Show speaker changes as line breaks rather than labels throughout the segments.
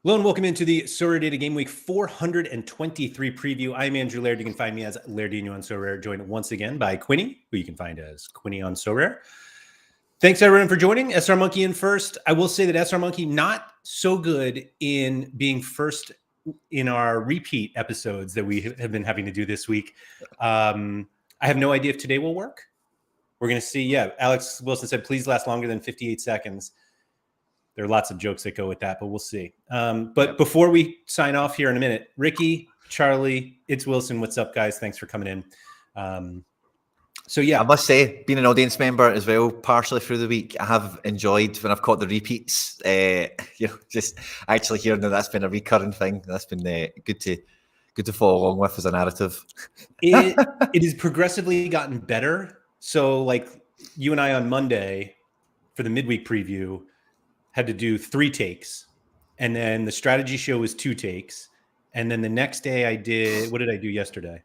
Hello and welcome into the SorareData Game Week 423 preview. I'm Andrew Laird. You can find me as Lairdinho on Sorare, joined once again by Quinny, who you can find as Quinny on Sorare. Thanks everyone for joining. SR Monkey in first. I will say that SR Monkey not so good in being first in our repeat episodes that we have been having to do this week. I have no idea if today will work. We're going to see. Yeah, Alex Wilson said, please last longer than 58 seconds. There are lots of jokes that go with that, but we'll see. But before we sign off here in a minute, Ricky, Charlie, it's Wilson. What's up, guys? Thanks for coming in. So yeah,
I must say, being an audience member as well, partially through the week, I have enjoyed when I've caught the repeats. Just actually hearing that that's been a recurring thing. That's been good to follow along with as a narrative.
It has progressively gotten better. So like you and I on Monday for the midweek preview had to do 3 takes, and then the strategy show was 2 takes, and then the next day I did. What did I do yesterday?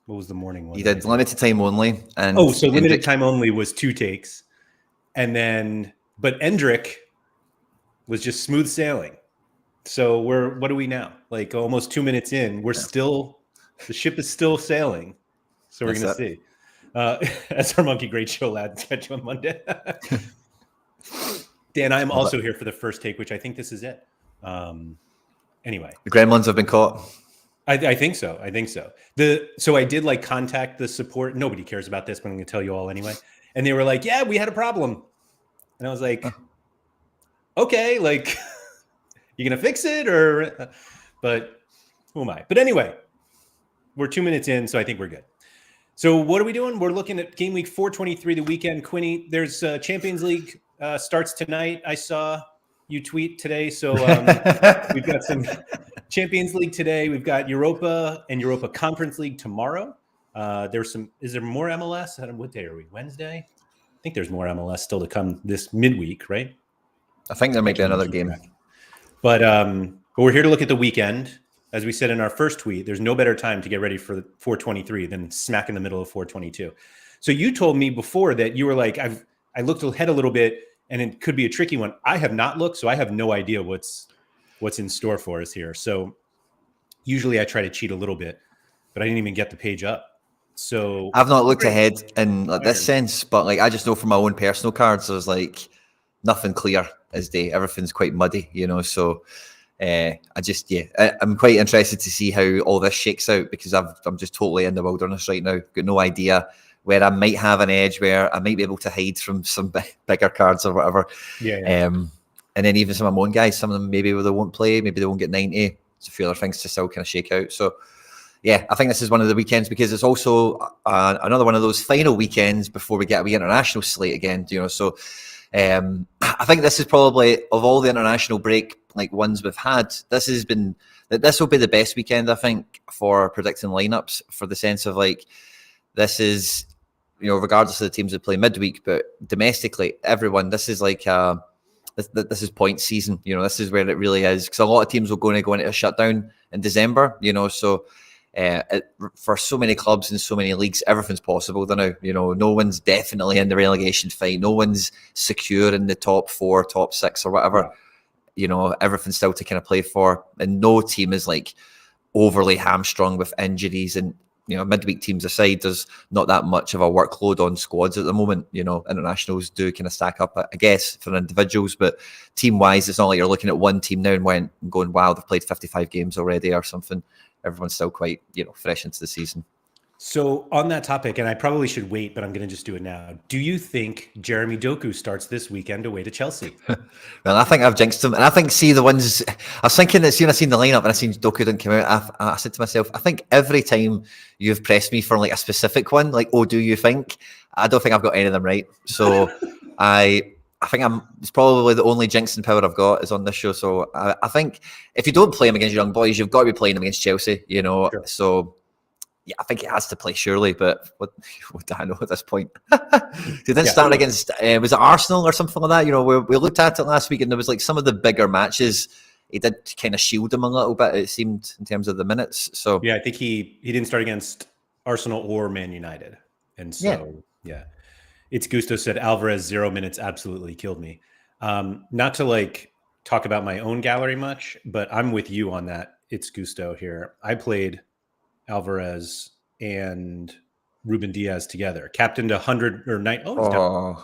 What was the morning one?
You did limited time only, and
so limited time only was 2 takes, and then but Endrick was just smooth sailing. So what are we now? Like almost 2 minutes in, the ship is still sailing. So we're gonna see. SR Monkey, great show, lad. Catch you on Monday. Dan, I'm also here for the first take, which I think this is it. Anyway,
the gremlins have been caught.
I think so. So I did like contact the support. Nobody cares about this, but I'm going to tell you all anyway. And they were like, "Yeah, we had a problem," and I was like, "Okay, like, you gonna fix it or?" But who am I? But anyway, we're 2 minutes in, so I think we're good. So what are we doing? We're looking at Game Week 423, the weekend. Quinny, there's Champions League. Starts tonight. I saw you tweet today. So we've got some Champions League today. We've got Europa and Europa Conference League tomorrow. Is there more MLS? What day are we? Wednesday? I think there's more MLS still to come this midweek, right?
I think there might be another game.
But we're here to look at the weekend. As we said in our first tweet, there's no better time to get ready for 423 than smack in the middle of 422. So you told me before that you were like, I looked ahead a little bit, and it could be a tricky one. I have not looked, so I have no idea what's in store for us here. So usually I try to cheat a little bit, but I didn't even get the page up. So
I've not looked ahead in this sense, but like I just know from my own personal cards, there's like nothing clear as day. Everything's quite muddy, So I'm quite interested to see how all this shakes out because I'm just totally in the wilderness right now. Got no idea where I might have an edge, where I might be able to hide from some bigger cards or whatever. And then even some of my own guys, some of them maybe they won't play, maybe they won't get 90. There's a few other things to still kind of shake out. So, yeah, I think this is one of the weekends because it's also another one of those final weekends before we get a wee international slate again. So I think this is probably, of all the international break like ones we've had, this will be the best weekend, I think, for predicting lineups, for the sense of like, this is, regardless of the teams that play midweek, but domestically, everyone, this is like this is point season. This is where it really is, because a lot of teams will go into a shutdown in December. So for so many clubs and so many leagues, everything's possible. No one's definitely in the relegation fight. No one's secure in the top 4, top 6, or whatever. Everything's still to kind of play for, and no team is like overly hamstrung with injuries and. Midweek teams aside, there's not that much of a workload on squads at the moment. Internationals do kind of stack up, I guess, for individuals, but team-wise, it's not like you're looking at one team now and going, wow, they've played 55 games already or something. Everyone's still quite, fresh into the season.
So on that topic, and I probably should wait, but I'm going to just do it now. Do you think Jeremy Doku starts this weekend away to Chelsea?
Well, I think I've jinxed him. And I think, the ones, I was thinking that soon I seen the lineup and I seen Doku didn't come out, I said to myself, I think every time you've pressed me for like a specific one, like, oh, do you think? I don't think I've got any of them right. So I think it's probably the only jinxing power I've got is on this show. So I think if you don't play him against young boys, you've got to be playing him against Chelsea, Sure. So yeah, I think it has to play surely, but what do I know at this point? He didn't start against, was it Arsenal or something like that? We looked at it last week and there was like some of the bigger matches, he did kind of shield them a little bit, it seemed, in terms of the minutes. So
yeah, I think he didn't start against Arsenal or Man United. And so, yeah. It's Gusto said, Alvarez, 0 minutes absolutely killed me. Not to like talk about my own gallery much, but I'm with you on that. It's Gusto here. I played Alvarez and Ruben Diaz together, captained 100 or 9. Oh, he's down.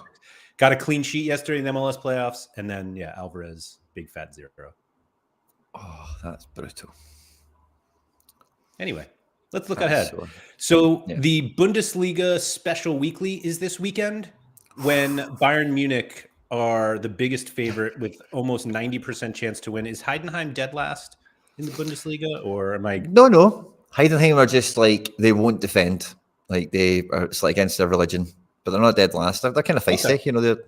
Got a clean sheet yesterday in the MLS playoffs, and then Alvarez, big fat 0.
Oh, that's brutal.
Anyway, let's look ahead. So the Bundesliga special weekly is this weekend when Bayern Munich are the biggest favorite with almost 90% chance to win. Is Heidenheim dead last in the Bundesliga, or am I?
No. Heidenheim are just like, they won't defend. Like it's like against their religion, but they're not dead last. They're kind of feisty,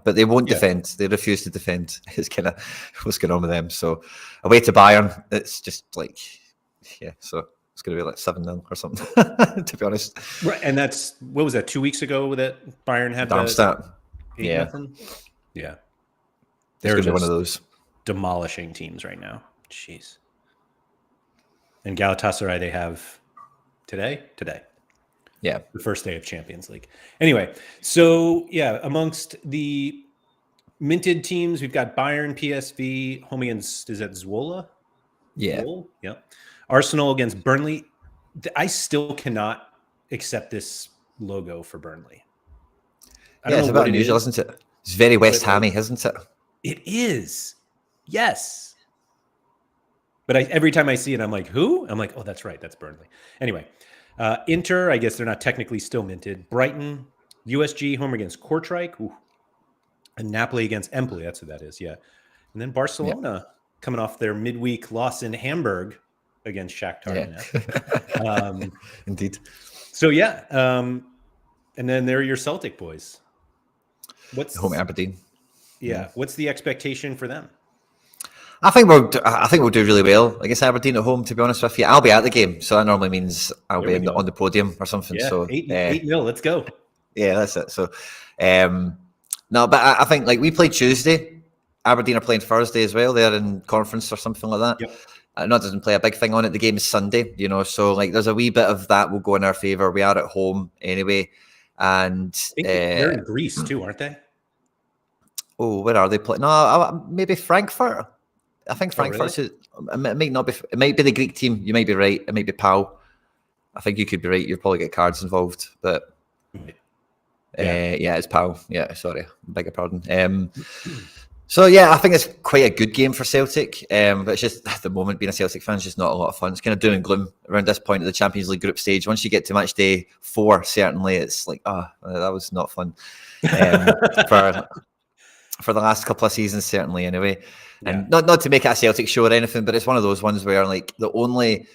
but they won't defend. They refuse to defend. It's kind of what's going on with them. So away to Bayern, it's just like, so it's going to be like 7-0 or something, to be honest.
Right, and that's, what was that, 2 weeks ago that Bayern had
Darmstadt?
8-0? Yeah.
They're going to be one of those
demolishing teams right now. Jeez. And Galatasaray they have today.
Yeah.
The first day of Champions League. Anyway, so amongst the minted teams, we've got Bayern, PSV, home against, is that Zwolle?
Yeah.
Zwolle? Yeah. Arsenal against Burnley. I still cannot accept this logo for Burnley.
It's a bit unusual, isn't it? It's very West Hammy, isn't it?
It is. Yes. But every time I see it, I'm like, who? I'm like, oh, that's right. That's Burnley. Anyway, Inter, I guess they're not technically still minted. Brighton, USG, home against Kortrijk. Ooh. And Napoli against Empoli. That's who that is, yeah. And then Barcelona coming off their midweek loss in Hamburg against Shakhtar.
Yeah. Indeed.
So, and then there are your Celtic boys. What's
home Aberdeen?
Yeah. What's the expectation for them?
I think we'll do really well against Aberdeen at home. To be honest with you, I'll be at the game, so that normally means I'll be on the podium or something.
Yeah,
so
8-0, let's go.
Yeah, that's it. So, no, but I think like we play Tuesday. Aberdeen are playing Thursday as well. They're in conference or something like that.
Yep.
I know it doesn't play a big thing on it. The game is Sunday, so like there's a wee bit of that will go in our favour. We are at home anyway, and
I think they're in Greece too, aren't they?
Oh, where are they playing? No, maybe Frankfurt. I think Frankfurt.
Really?
It might not be. It might be the Greek team. You might be right. It might be PAL. I think you could be right. You'll probably get cards involved, but it's PAL. Yeah, sorry, beg your pardon. So I think it's quite a good game for Celtic. But it's just at the moment, being a Celtic fan is just not a lot of fun. It's kind of doom and gloom around this point of the Champions League group stage. Once you get to match day 4, certainly it's like, that was not fun. For the last couple of seasons, certainly anyway. And not to make it a Celtic show or anything, but it's one of those ones where like the only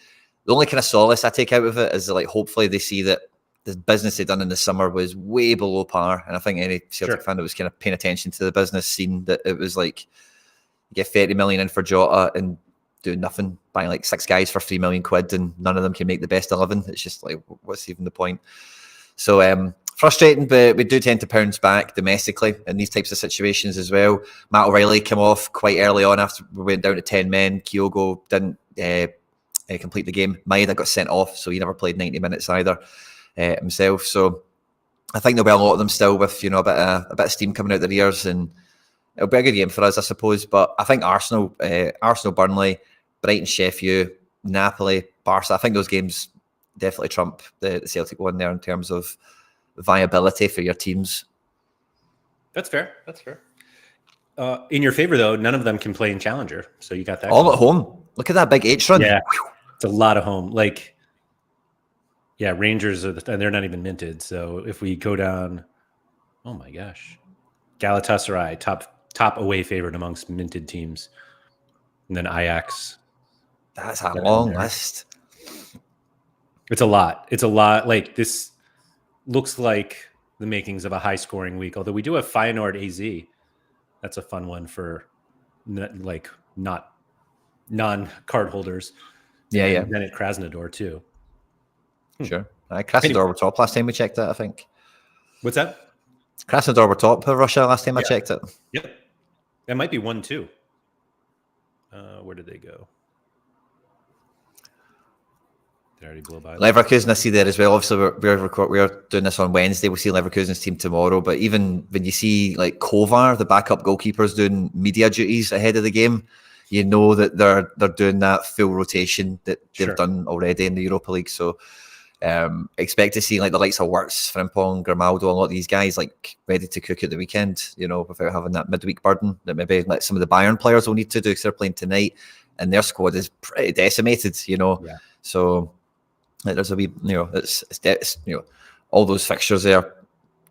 kind of solace I take out of it is like hopefully they see that the business they'd done in the summer was way below par. And I think any Celtic fan that was kind of paying attention to the business seen that it was like you get 30 million in for Jota and doing nothing, buying like 6 guys for 3 million quid and none of them can make the best 11. It's just like, what's even the point? So frustrating, but we do tend to bounce back domestically in these types of situations as well. Matt O'Reilly came off quite early on after we went down to 10 men. Kyogo didn't complete the game. Maeda got sent off, so he never played 90 minutes either himself. So I think there'll be a lot of them still with a bit of steam coming out their ears, and it'll be a good game for us, I suppose. But I think Arsenal, Burnley, Brighton, Sheffield, Napoli, Barca, I think those games definitely trump the Celtic one there in terms of viability for your teams.
That's fair. In your favor, though, none of them can play in Challenger, so you got that.
All at home. Look at that big H run.
Yeah, it's a lot of home. like, yeah, Rangers are and they're not even minted. So if we go down, oh my gosh, Galatasaray, top away favorite amongst minted teams, and then Ajax.
That's a long list.
It's a lot. It's a lot. Like, this looks like the makings of a high-scoring week. Although we do have Feyenoord AZ. That's a fun one for like not non-card holders.
Yeah,
and then at Krasnodar too.
Sure. Krasnodar were top last time we checked it, I think.
What's that?
Krasnodar were top of Russia last time I checked it.
Yep. That might be 1-2. Where did they go? They already blew by.
Leverkusen, I see there as well. Obviously, we're doing this on Wednesday. We'll see Leverkusen's team tomorrow. But even when you see like Kovar, the backup goalkeepers, doing media duties ahead of the game, you know that they're doing that full rotation that they've done already in the Europa League. So expect to see like the likes of Wirtz, Frimpong, Grimaldo, a lot of these guys like ready to cook at the weekend, you know, without having that midweek burden that maybe like some of the Bayern players will need to do because they're playing tonight and their squad is pretty decimated, you know.
Yeah.
So there's a wee, you know, it's you know, all those fixtures there.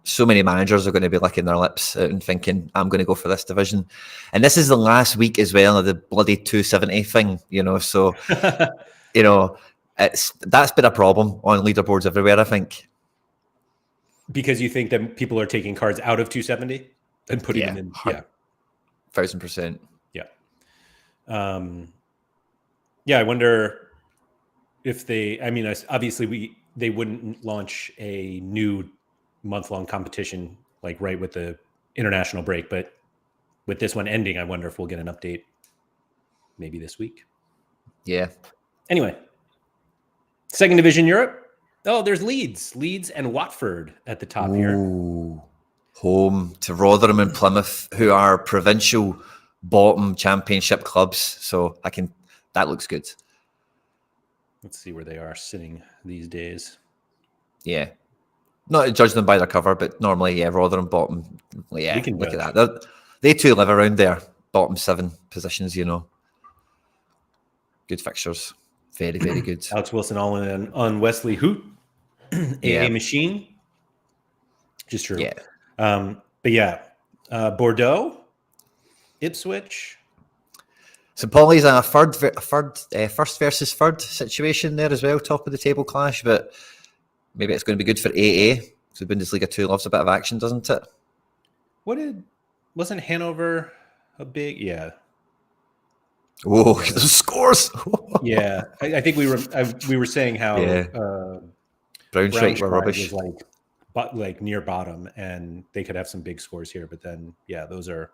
So many managers are going to be licking their lips and thinking, I'm going to go for this division. And this is the last week as well of the bloody 270 thing, you know. So, you know, that's been a problem on leaderboards everywhere, I think.
Because you think that people are taking cards out of 270 and putting them in? Yeah.
1000%.
Yeah. Yeah, I wonder if obviously they wouldn't launch a new month-long competition like right with the international break, but with this one ending, I wonder if we'll get an update maybe this week.
Yeah.
Anyway, second division Europe. Oh, there's Leeds and Watford at the top here.
Home to Rotherham and Plymouth, who are provincial bottom championship clubs. So that looks good.
Let's see where they are sitting these days.
Yeah. Not to judge them by their cover, but normally, yeah, Rotherham bottom. Yeah,
we can
look at that. They too live around there, bottom 7 positions, you know. Good fixtures. Very, very good.
Alex Wilson all in on Wesley Hoot, AA Machine. Just true.
Yeah.
But yeah, Bordeaux, Ipswich.
St. Pauli's a first versus third situation there as well, top of the table clash, but maybe it's going to be good for AA. So Bundesliga 2 loves a bit of action, doesn't it?
Wasn't Hanover a big, yeah.
Whoa, the scores.
Yeah. I think we were saying how
Braunschweig were rubbish.
Was like near bottom and they could have some big scores here, but then it's a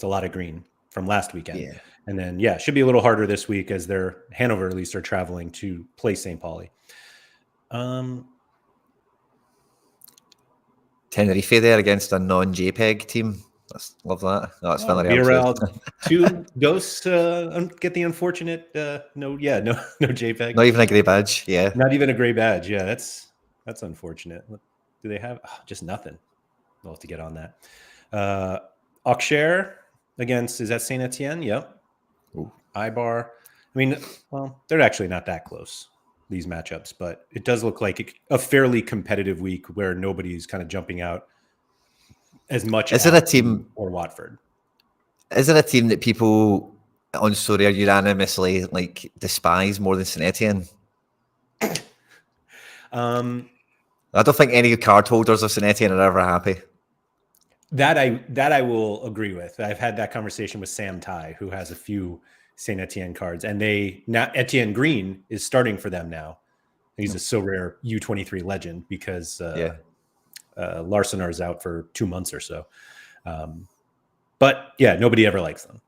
lot of green from last weekend.
Yeah.
And then should be a little harder this week as Hanover at least are traveling to play St. Pauli. Tenerife
there against a non-JPEG team. Love that. That's
Villarreal 2 ghosts get the unfortunate no JPEG.
Not even a grey badge. Yeah.
Not even a gray badge. Yeah, that's unfortunate. Do they have just nothing? We'll have to get on that. Auxerre against, is that Saint Etienne? Yep.
Ooh.
Ibar. I mean, well, they're actually not that close, these matchups, but it does look like a fairly competitive week where nobody's kind of jumping out as much.
Is it a team
or Watford?
Is it a team that people on Sorare unanimously like despise more than Saint Etienne? I don't think any card holders of Saint Etienne are ever happy.
That I will agree with. I've had that conversation with Sam Tai, who has a few Saint Etienne cards, and Etienne Green is starting for them now. He's a Sorare U23 legend because Larsenar is out for 2 months or so. But yeah, nobody ever likes them,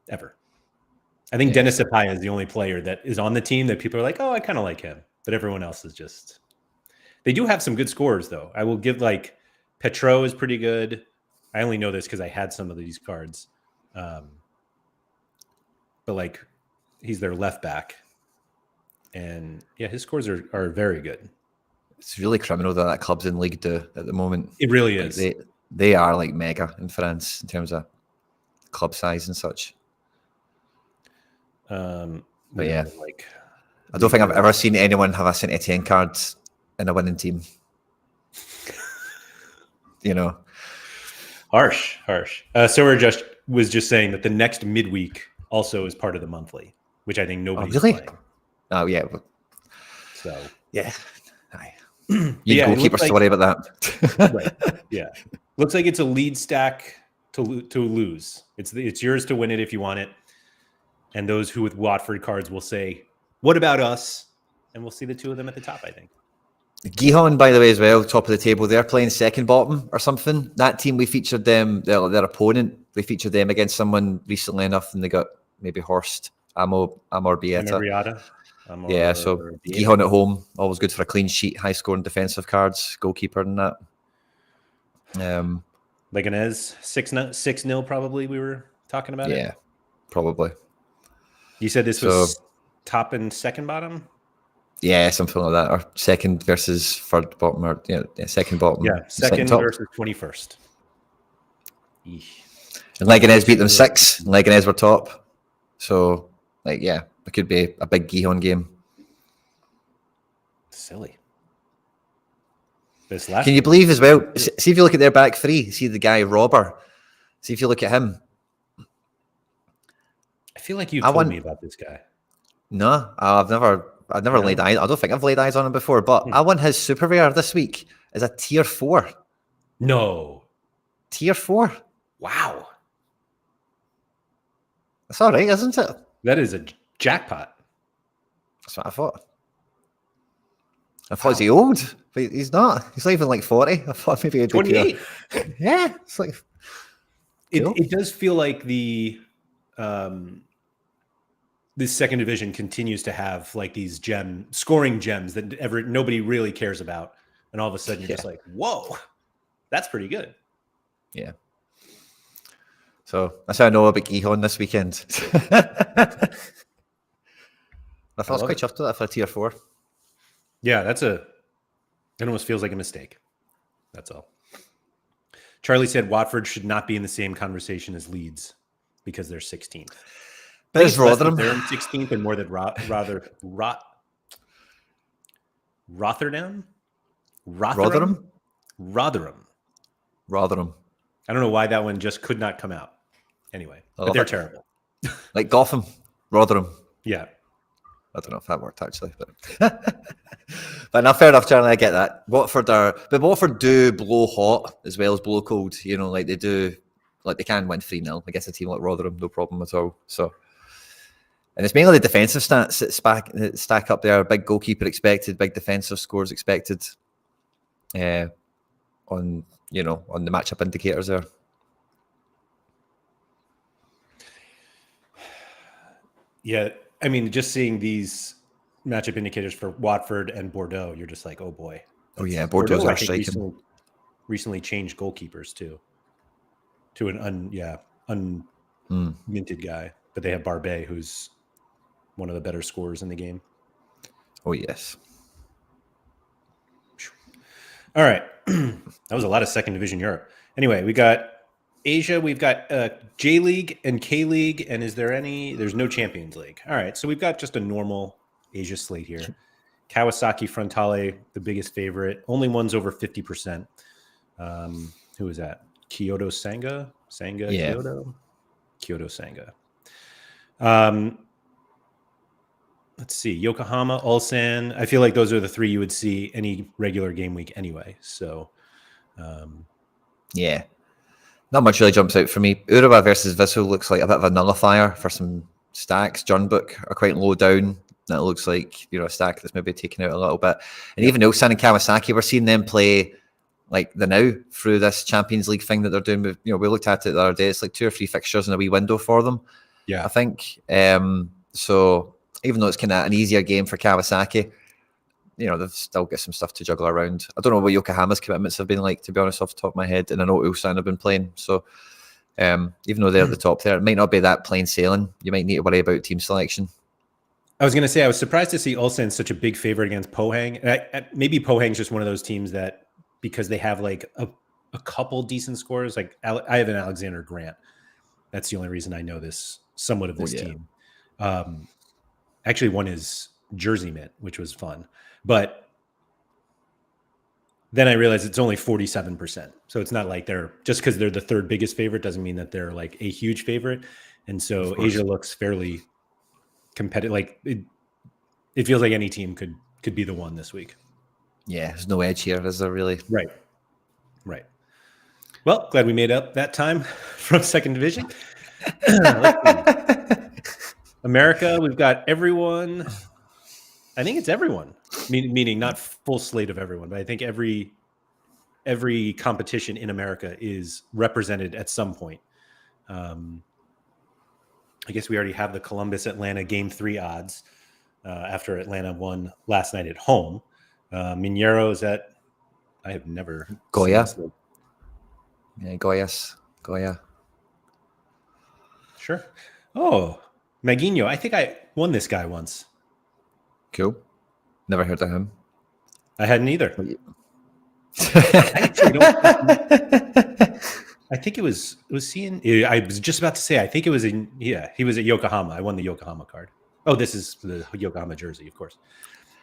ever. I think Dennis Apaya is the only player that is on the team that people are like, oh, I kind of like him, but everyone else is just. They do have some good scores, though. I will give Petro is pretty good. I only know this because I had some of these cards. But he's their left back. And his scores are very good.
It's really criminal that club's in League 2 at the moment.
It really is.
They are mega in France in terms of club size and such. But yeah, I don't think I've ever seen anyone have a Saint Etienne card in a winning team. You know,
harsh. Sorare was just saying that the next midweek also is part of the monthly, which I think nobody's playing.
Oh yeah.
So
yeah, you goalkeepers to worry about that.
Right. Yeah, looks like it's a lead stack to lose. It's yours to win it if you want it. And those who with Watford cards will say, "What about us?" And we'll see the two of them at the top, I think.
Gijón, by the way, as well, top of the table. They're playing second bottom or something. That team, we featured them, their opponent. We featured them against someone recently enough, and they got maybe horsed. Amor Bieta. Yeah, so Gihon at home, always good for a clean sheet, high scoring defensive cards, goalkeeper and that.
Leganés 6-0 probably we were talking about it.
Yeah, probably.
You said this was top and second bottom?
Yeah, something like that. Or second versus third bottom, or second bottom.
Yeah, second versus 21st.
Eesh. And Leganés beat them 6. And Leganés were top. So, it could be a big Gihon game.
Silly.
Can you believe as well? See if you look at their back three. See the guy Robber. See if you look at him.
I feel like you've told me about this guy.
No, I've never laid eyes. I don't think I've laid eyes on him before. But I won his super rare this week as a tier 4.
No,
tier 4.
Wow,
that's all right, isn't it?
That is a jackpot.
That's what I thought. I thought, is he old? But he's not. He's not even like 40. I thought maybe he'd be
28.
Yeah, it's like
it does feel like the this second division continues to have like these scoring gems that nobody really cares about, and all of a sudden you're just like, whoa, that's pretty good.
Yeah. So that's how I know about Gihon this weekend. I thought I was quite chuffed with that for a tier 4.
Yeah, it almost feels like a mistake. That's all. Charlie said Watford should not be in the same conversation as Leeds because they're 16th.
There's Rotherham.
They're in 16th and more than Rotherham. I don't know why that one just could not come out. Anyway, but they're terrible.
Like Gotham, Rotherham.
Yeah.
I don't know if that worked actually, but no, fair enough, Charlie. I get that. Watford do blow hot as well as blow cold. Like they do, like they can win 3-0 against a team like Rotherham, no problem at all. So, and it's mainly the defensive stats that stack up there. Big goalkeeper expected, big defensive scores expected. On the matchup indicators there.
Yeah. I mean, just seeing these matchup indicators for Watford and Bordeaux, you're just like, oh boy.
Oh yeah, Bordeaux are striking.
Recently changed goalkeepers too, to an unminted guy, but they have Barbet, who's one of the better scorers in the game.
Oh yes.
All right, that was a lot of second division Europe. Anyway, we got Asia, we've got J League and K League, and there's no Champions League. All right, so we've got just a normal Asia slate here. Kawasaki Frontale, the biggest favorite. Only one's over 50%. Who is that? Kyoto Sanga?
Yeah.
Kyoto Sanga. Let's see. Yokohama, Ulsan. I feel like those are the 3 you would see any regular game week anyway. So,
yeah. Not much really jumps out for me. Urawa versus Vissel looks like a bit of a nullifier for some stacks. Jurnbook are quite low down. That looks like a stack that's maybe taken out a little bit. And even Ulsan and Kawasaki, we're seeing them play like the now through this Champions League thing that they're doing. We looked at it the other day. It's like 2 or 3 fixtures in a wee window for them.
Yeah,
I think. So even though it's kind of an easier game for Kawasaki, they've still got some stuff to juggle around. I don't know what Yokohama's commitments have been like, to be honest, off the top of my head. And I know Ulsan have been playing. So even though they're at the top there, it might not be that plain sailing. You might need to worry about team selection.
I was going to say, I was surprised to see Ulsan such a big favorite against Pohang. And maybe Pohang's just one of those teams that, because they have like a couple decent scores, like I have an Alexander Grant. That's the only reason I know this somewhat of this team. Actually, one is Jersey Mint, which was fun. But then I realized it's only 47%. So it's not like just because they're the 3rd biggest favorite doesn't mean that they're like a huge favorite. And so Asia looks fairly competitive. Like it feels like any team could be the one this week. Yeah,
there's no edge here, is there really?
Right. Well, glad we made up that time from second division. America, we've got everyone. I think it's everyone, meaning not full slate of everyone, but I think every competition in America is represented at some point. I guess we already have the Columbus Atlanta Game 3 odds. after Atlanta won last night at home. Minero is at, I have never
Goya.
seen this.
Yeah, Goya.
Sure. Oh, Maguinho. I think I won this guy once.
Cool. Never heard of him.
I hadn't either. I actually don't. I think it was seeing. I was just about to say. I think it was he was at Yokohama. I won the Yokohama card. Oh, this is the Yokohama jersey, of course.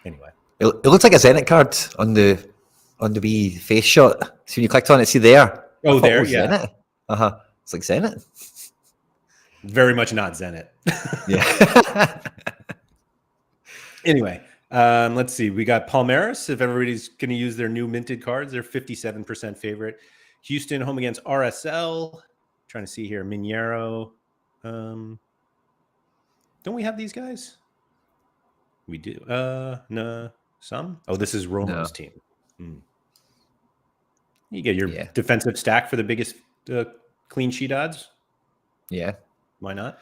Anyway,
it looks like a Zenit card on the wee face shot. So when you clicked on it, see there.
Oh, there, yeah.
Zenit. It's like Zenit.
Very much not Zenit.
Yeah.
Anyway, let's see. We got Palmeiras. If everybody's going to use their new minted cards, they're 57% favorite. Houston home against RSL. Trying to see here. Minero. Don't we have these guys? We do. No, some. Oh, this is Romo's team. You get your defensive stack for the biggest clean sheet odds.
Yeah.
Why not?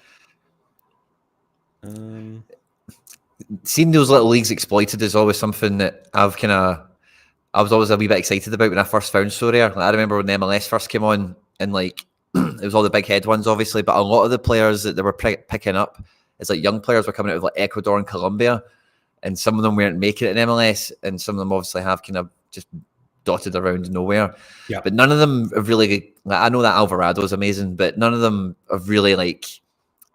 Seeing those little leagues exploited is always something that I was always a wee bit excited about when I first found Sorare. Like, I remember when the MLS first came on, and like it was all the big head ones, obviously, but a lot of the players that they were picking up is like young players were coming out of like Ecuador and Colombia, and some of them weren't making it in MLS, and some of them obviously have kind of just dotted around nowhere. Yeah. But none of them have really. Like, I know that Alvarado is amazing, but none of them have really like.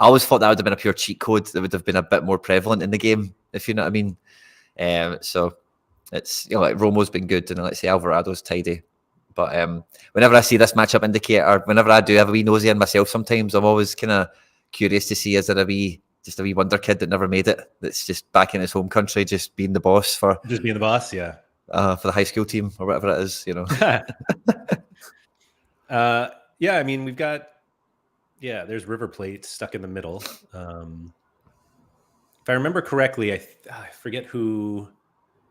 I always thought that would have been a pure cheat code that would have been a bit more prevalent in the game, if you know what I mean. So it's, you know, like Romo's been good, and let's say Alvarado's tidy. But whenever I see this matchup indicator, whenever I do have a wee nosy in myself, sometimes I'm always kind of curious to see, is there a wee wonder kid that never made it, that's just back in his home country, just being the boss, yeah, for the high school team or whatever it is, you know.
Yeah, I mean, we've got. Yeah, there's River Plate stuck in the middle. If I remember correctly, I forget who.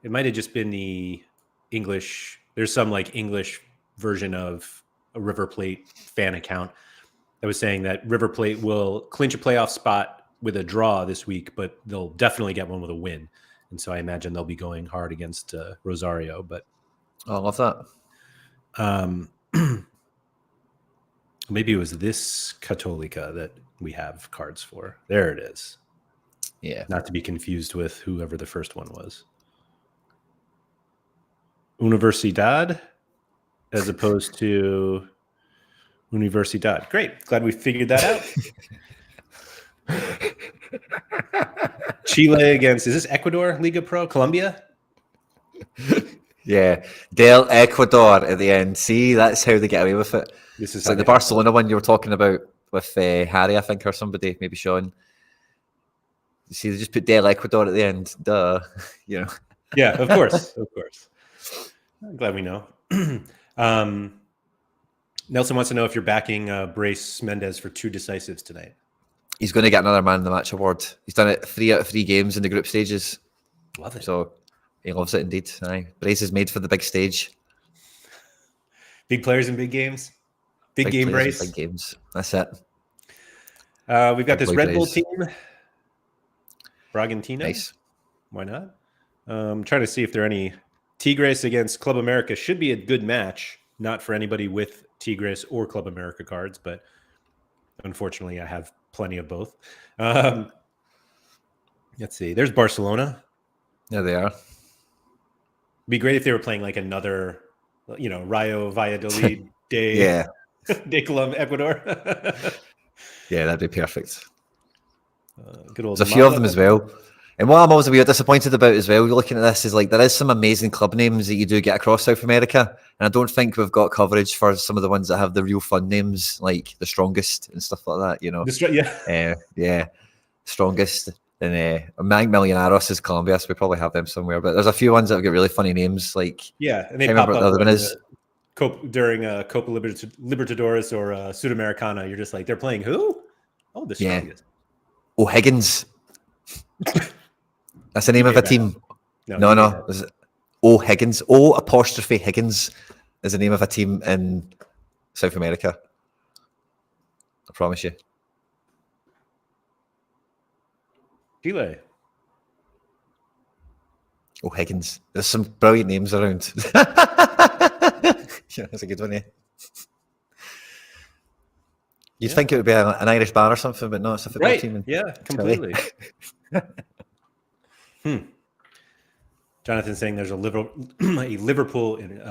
It might have just been the English. There's some like English version of a River Plate fan account that was saying that River Plate will clinch a playoff spot with a draw this week, but they'll definitely get one with a win. And so I imagine they'll be going hard against Rosario. But
I love that.
Maybe it was this Católica that we have cards for. There it is.
Yeah.
Not to be confused with whoever the first one was. Universidad as opposed to Universidad. Great. Glad we figured that out. Chile against, is this Ecuador Liga Pro? Colombia?
Yeah. Del Ecuador at the end. See, that's how they get away with it. This is like the Barcelona one you were talking about with Harry, I think, or somebody, maybe Sean. You see, they just put Del Ecuador at the end. Duh. You know.
Yeah, of course. Of course. I'm glad we know. Nelson wants to know if you're backing Brace Mendez for 2 decisives tonight.
He's going to get another Man of the Match award. He's done it 3 out of 3 games in the group stages.
Love it.
So he loves it indeed. Aye. Brace is made for the big stage.
Big players in big games. Big game Brace.
Big games. That's it.
We've got this Red Bull team. Bragantino.
Nice.
Why not? I'm trying to see if there are any. Tigres against Club America should be a good match. Not for anybody with Tigres or Club America cards, but unfortunately I have plenty of both. Let's see. There's Barcelona.
There they are.
Be great if they were playing like another, you know, Rayo Valladolid de Colom, Ecuador.
Yeah, that'd be perfect.
Good old.
There's a few of them as well. And what I'm always a bit disappointed about as well, looking at this, is like there is some amazing club names that you do get across South America, and I don't think we've got coverage for some of the ones that have the real fun names, like the Strongest and stuff like that. You know, Strongest. And I think Millonarios is Colombia, so we probably have them somewhere. But there's a few ones that have got really funny names, like
and they pop up the other one is. During Copa Libertadores or Sudamericana. You're just like, they're playing who? Oh, the Strongest.
O'Higgins. That's the name of a team. No. O'Higgins. Higgins is the name of a team in South America. I promise you.
Chile.
Oh, Higgins. There's some brilliant names around. Yeah, that's a good one, yeah. You'd think it would be an Irish bar or something, but no, it's a football team. And
yeah, completely. Jonathan saying there's a Liverpool in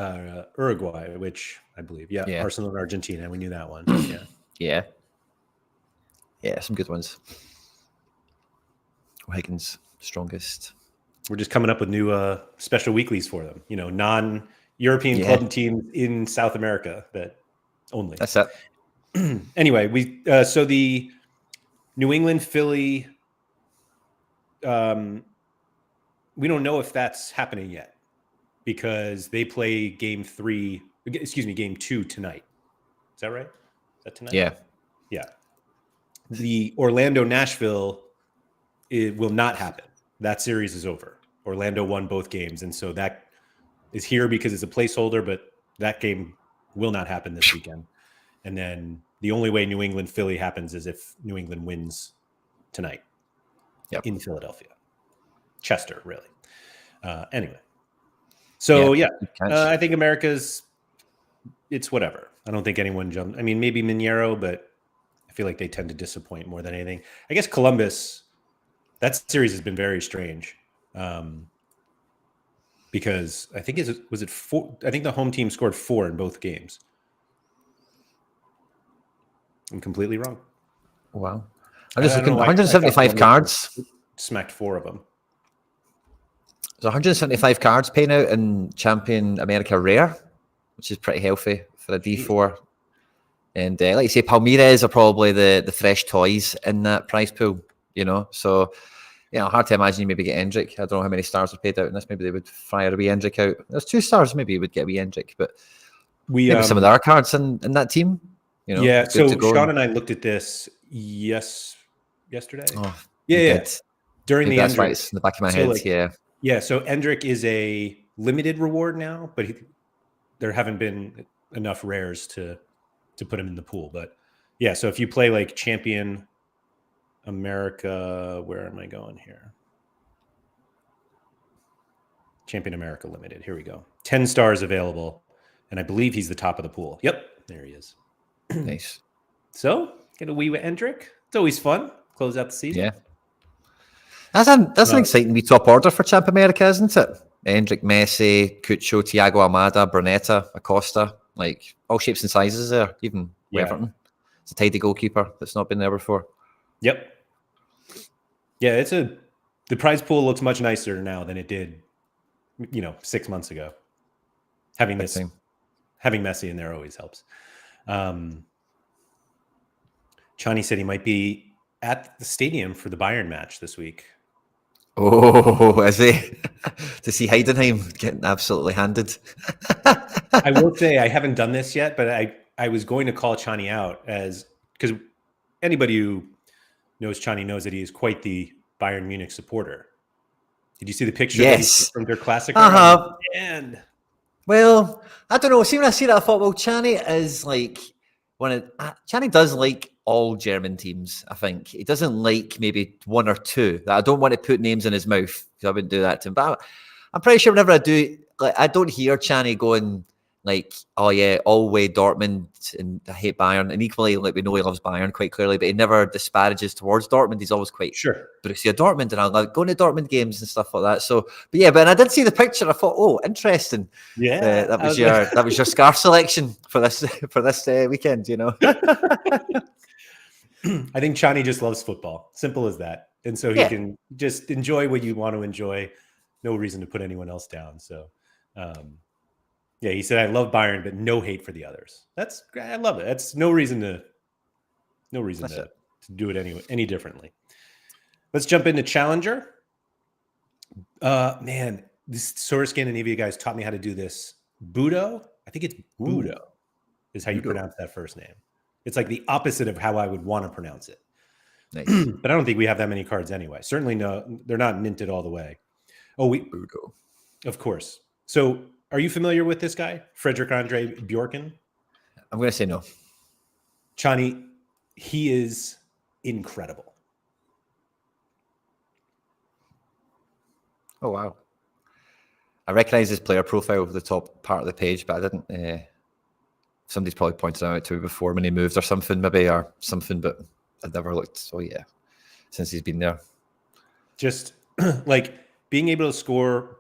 Uruguay, which I believe. Yeah, Arsenal and Argentina. We knew that one. Yeah.
Yeah, some good ones. Higgins, strongest.
We're just coming up with new special weeklies for them. Non-European club teams in South America that only.
That's it.
Anyway, so the New England Philly. We don't know if that's happening yet because they play game 2 tonight. Is that right? Is that tonight? Yeah. The Orlando-Nashville, it will not happen. That series is over. Orlando won both games, and so that is here because it's a placeholder, but that game will not happen this weekend. And then the only way New England Philly happens is if New England wins tonight in Philadelphia. Chester, really. Anyway. So, I think it's whatever. I don't think anyone jumped. I mean, maybe Mineiro, but I feel like they tend to disappoint more than anything. I guess Columbus, that series has been very strange. Because I think was it 4? I think the home team scored 4 in both games. I'm completely wrong.
Wow. I'm just looking, 175 cards.
Smacked 4 of them.
There's 175 cards paying out in Champion America Rare, which is pretty healthy for a D4. And like you say, Palmeiras are probably the fresh toys in that prize pool, So, hard to imagine you maybe get Endrick. I don't know how many stars are paid out in this. Maybe they would fire a wee Endrick out. There's 2 stars, maybe you would get a wee Endrick. But maybe some of our cards in that team.
Yeah, so Sean and I looked at this yesterday.
Oh,
yeah. During
maybe
the
that's
Endrick.
Right, it's in the back of my head,
Yeah, so Endrick is a limited reward now, but there haven't been enough rares to put him in the pool. But yeah, so if you play like Champion America, where am I going here? Champion America Limited. Here we go. 10 stars available, and I believe he's the top of the pool. Yep, there he is.
Nice.
So get a wee with Endrick. It's always fun. Close out the season.
Yeah. That's an exciting wee top order for Champ America, isn't it? Endrick, Messi, Cucho, Thiago Almada, Brunetta, Acosta, like all shapes and sizes there, even Everton. It's a tidy goalkeeper that's not been there before.
Yep. Yeah, the prize pool looks much nicer now than it did, 6 months ago. Having Messi in there always helps. Chani said he might be at the stadium for the Bayern match this week.
Oh, is he? To see Heidenheim getting absolutely handed.
I will say I haven't done this yet, but I was going to call Chani out because anybody who knows Chani knows that he is quite the Bayern Munich supporter. Did you see the picture from their classic?
And well, I don't know. See, when I see that, I thought, well, Chani is like Chani does like all German teams. I think he doesn't like maybe 1 or 2. That I don't want to put names in his mouth because I wouldn't do that to him. But I'm pretty sure whenever I do, like, I don't hear Chani going like, "Oh yeah, all way Dortmund and I hate Bayern." And equally, like, we know he loves Bayern quite clearly, but he never disparages towards Dortmund. He's always quite Brucey at Dortmund, and I like going to Dortmund games and stuff like that. So, but I did see the picture. I thought, oh, interesting.
Yeah,
that was your scarf selection for this weekend.
I think Chani just loves football. Simple as that. And so he can just enjoy what you want to enjoy. No reason to put anyone else down. So, he said, I love Bayern, but no hate for the others. I love it. That's no reason to do it any differently. Let's jump into Challenger. Man, this Sorare Scandinavia guys taught me how to do this. Budo? I think it's Budo is how you pronounce that first name. It's like the opposite of how I would want to pronounce it.
Nice.
But I don't think we have that many cards anyway. Certainly no, they're not minted all the way. Budo. Of course. So are you familiar with this guy? Frederick Andre Bjorken?
I'm going to say no.
Chani, he is incredible.
Oh, wow. I recognise his player profile at the top part of the page, but I didn't. Somebody's probably pointed out to me before when he moved or something, maybe, or something, but I'd never looked. So yeah, since he's been there.
Just like being able to score,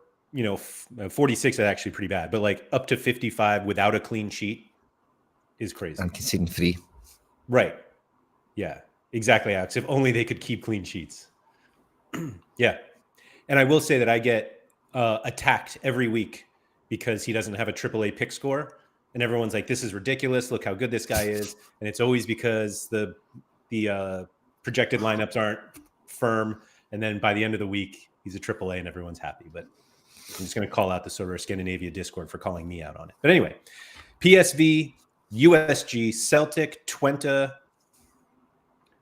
46 is actually pretty bad, but like up to 55 without a clean sheet is crazy.
And conceding 3.
Right. Yeah, exactly, Alex. If only they could keep clean sheets. Yeah. And I will say that I get attacked every week because he doesn't have a AAA pick score. And everyone's like, this is ridiculous. Look how good this guy is. And it's always because the projected lineups aren't firm. And then by the end of the week, he's a AAA and everyone's happy. But I'm just going to call out the Sorare Scandinavia Discord for calling me out on it. But anyway, PSV, USG, Celtic, Twente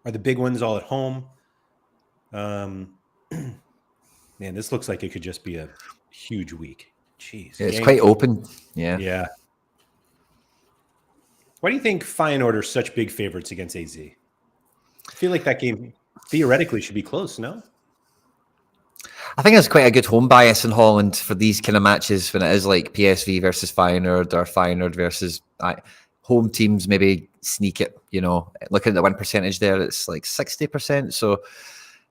are the big ones all at home. Man, this looks like it could just be a huge week. Jeez.
Yeah, it's quite open. Yeah.
Yeah. Why do you think Feyenoord are such big favorites against AZ? I feel like that game theoretically should be close, no?
I think there's quite a good home bias in Holland for these kind of matches when it is like PSV versus Feyenoord or Feyenoord versus home teams maybe sneak it, looking at the win percentage there, it's like 60%. So